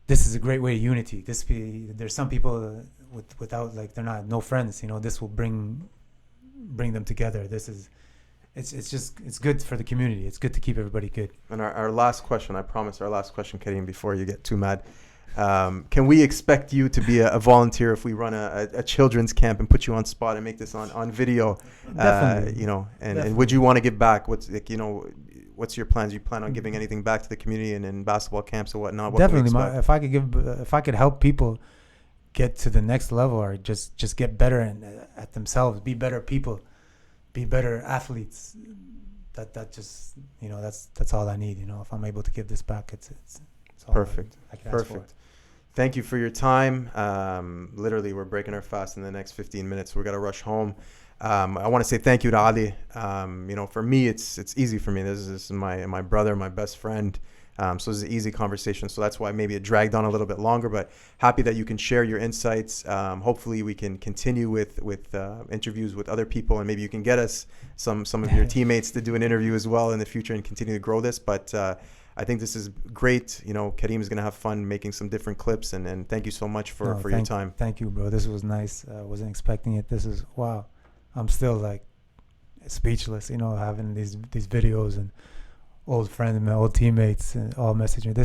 this is a great way of unity. There's some people without, like, they're no friends, you know. This will bring them together. It's good for the community. It's good to keep everybody good. And our last question, I promise, Kareem, before you get too mad. Can we expect you to be a volunteer if we run a children's camp and put you on spot and make this on video? Definitely. You know, and would you want to give back? What's your plans? You plan on giving anything back to the community and in basketball camps or whatnot? Definitely. If I could help people get to the next level, or just get better at themselves, be better people, be better athletes. That just, you know, that's all I need. You know, if I'm able to give this back, it's all perfect. I can ask for. Thank you for your time. Literally, we're breaking our fast in the next 15 minutes. We're going to rush home. I want to say thank you to Ali. For me, it's easy for me. This is my brother, my best friend. So this is an easy conversation. So that's why maybe it dragged on a little bit longer, but happy that you can share your insights. Hopefully we can continue with interviews with other people, and maybe you can get us some of your teammates to do an interview as well in the future and continue to grow this. But I think this is great. Kareem is going to have fun making some different clips, and thank you so much for your time. Thank you, bro. This was nice. I wasn't expecting it. This is, wow. I'm still like speechless, having these videos and old friends and my old teammates and all messaging.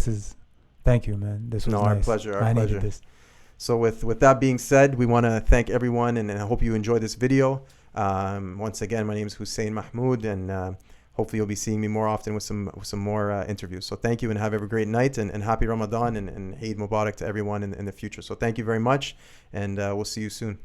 Thank you, man. This was nice. Our pleasure. I needed this. So with that being said, we want to thank everyone, and I hope you enjoy this video. Once again, my name is Hussein Mahmoud, and hopefully you'll be seeing me more often with some more interviews. So thank you, and have a great night, and happy Ramadan and Eid Mubarak to everyone in the future. So thank you very much, and we'll see you soon.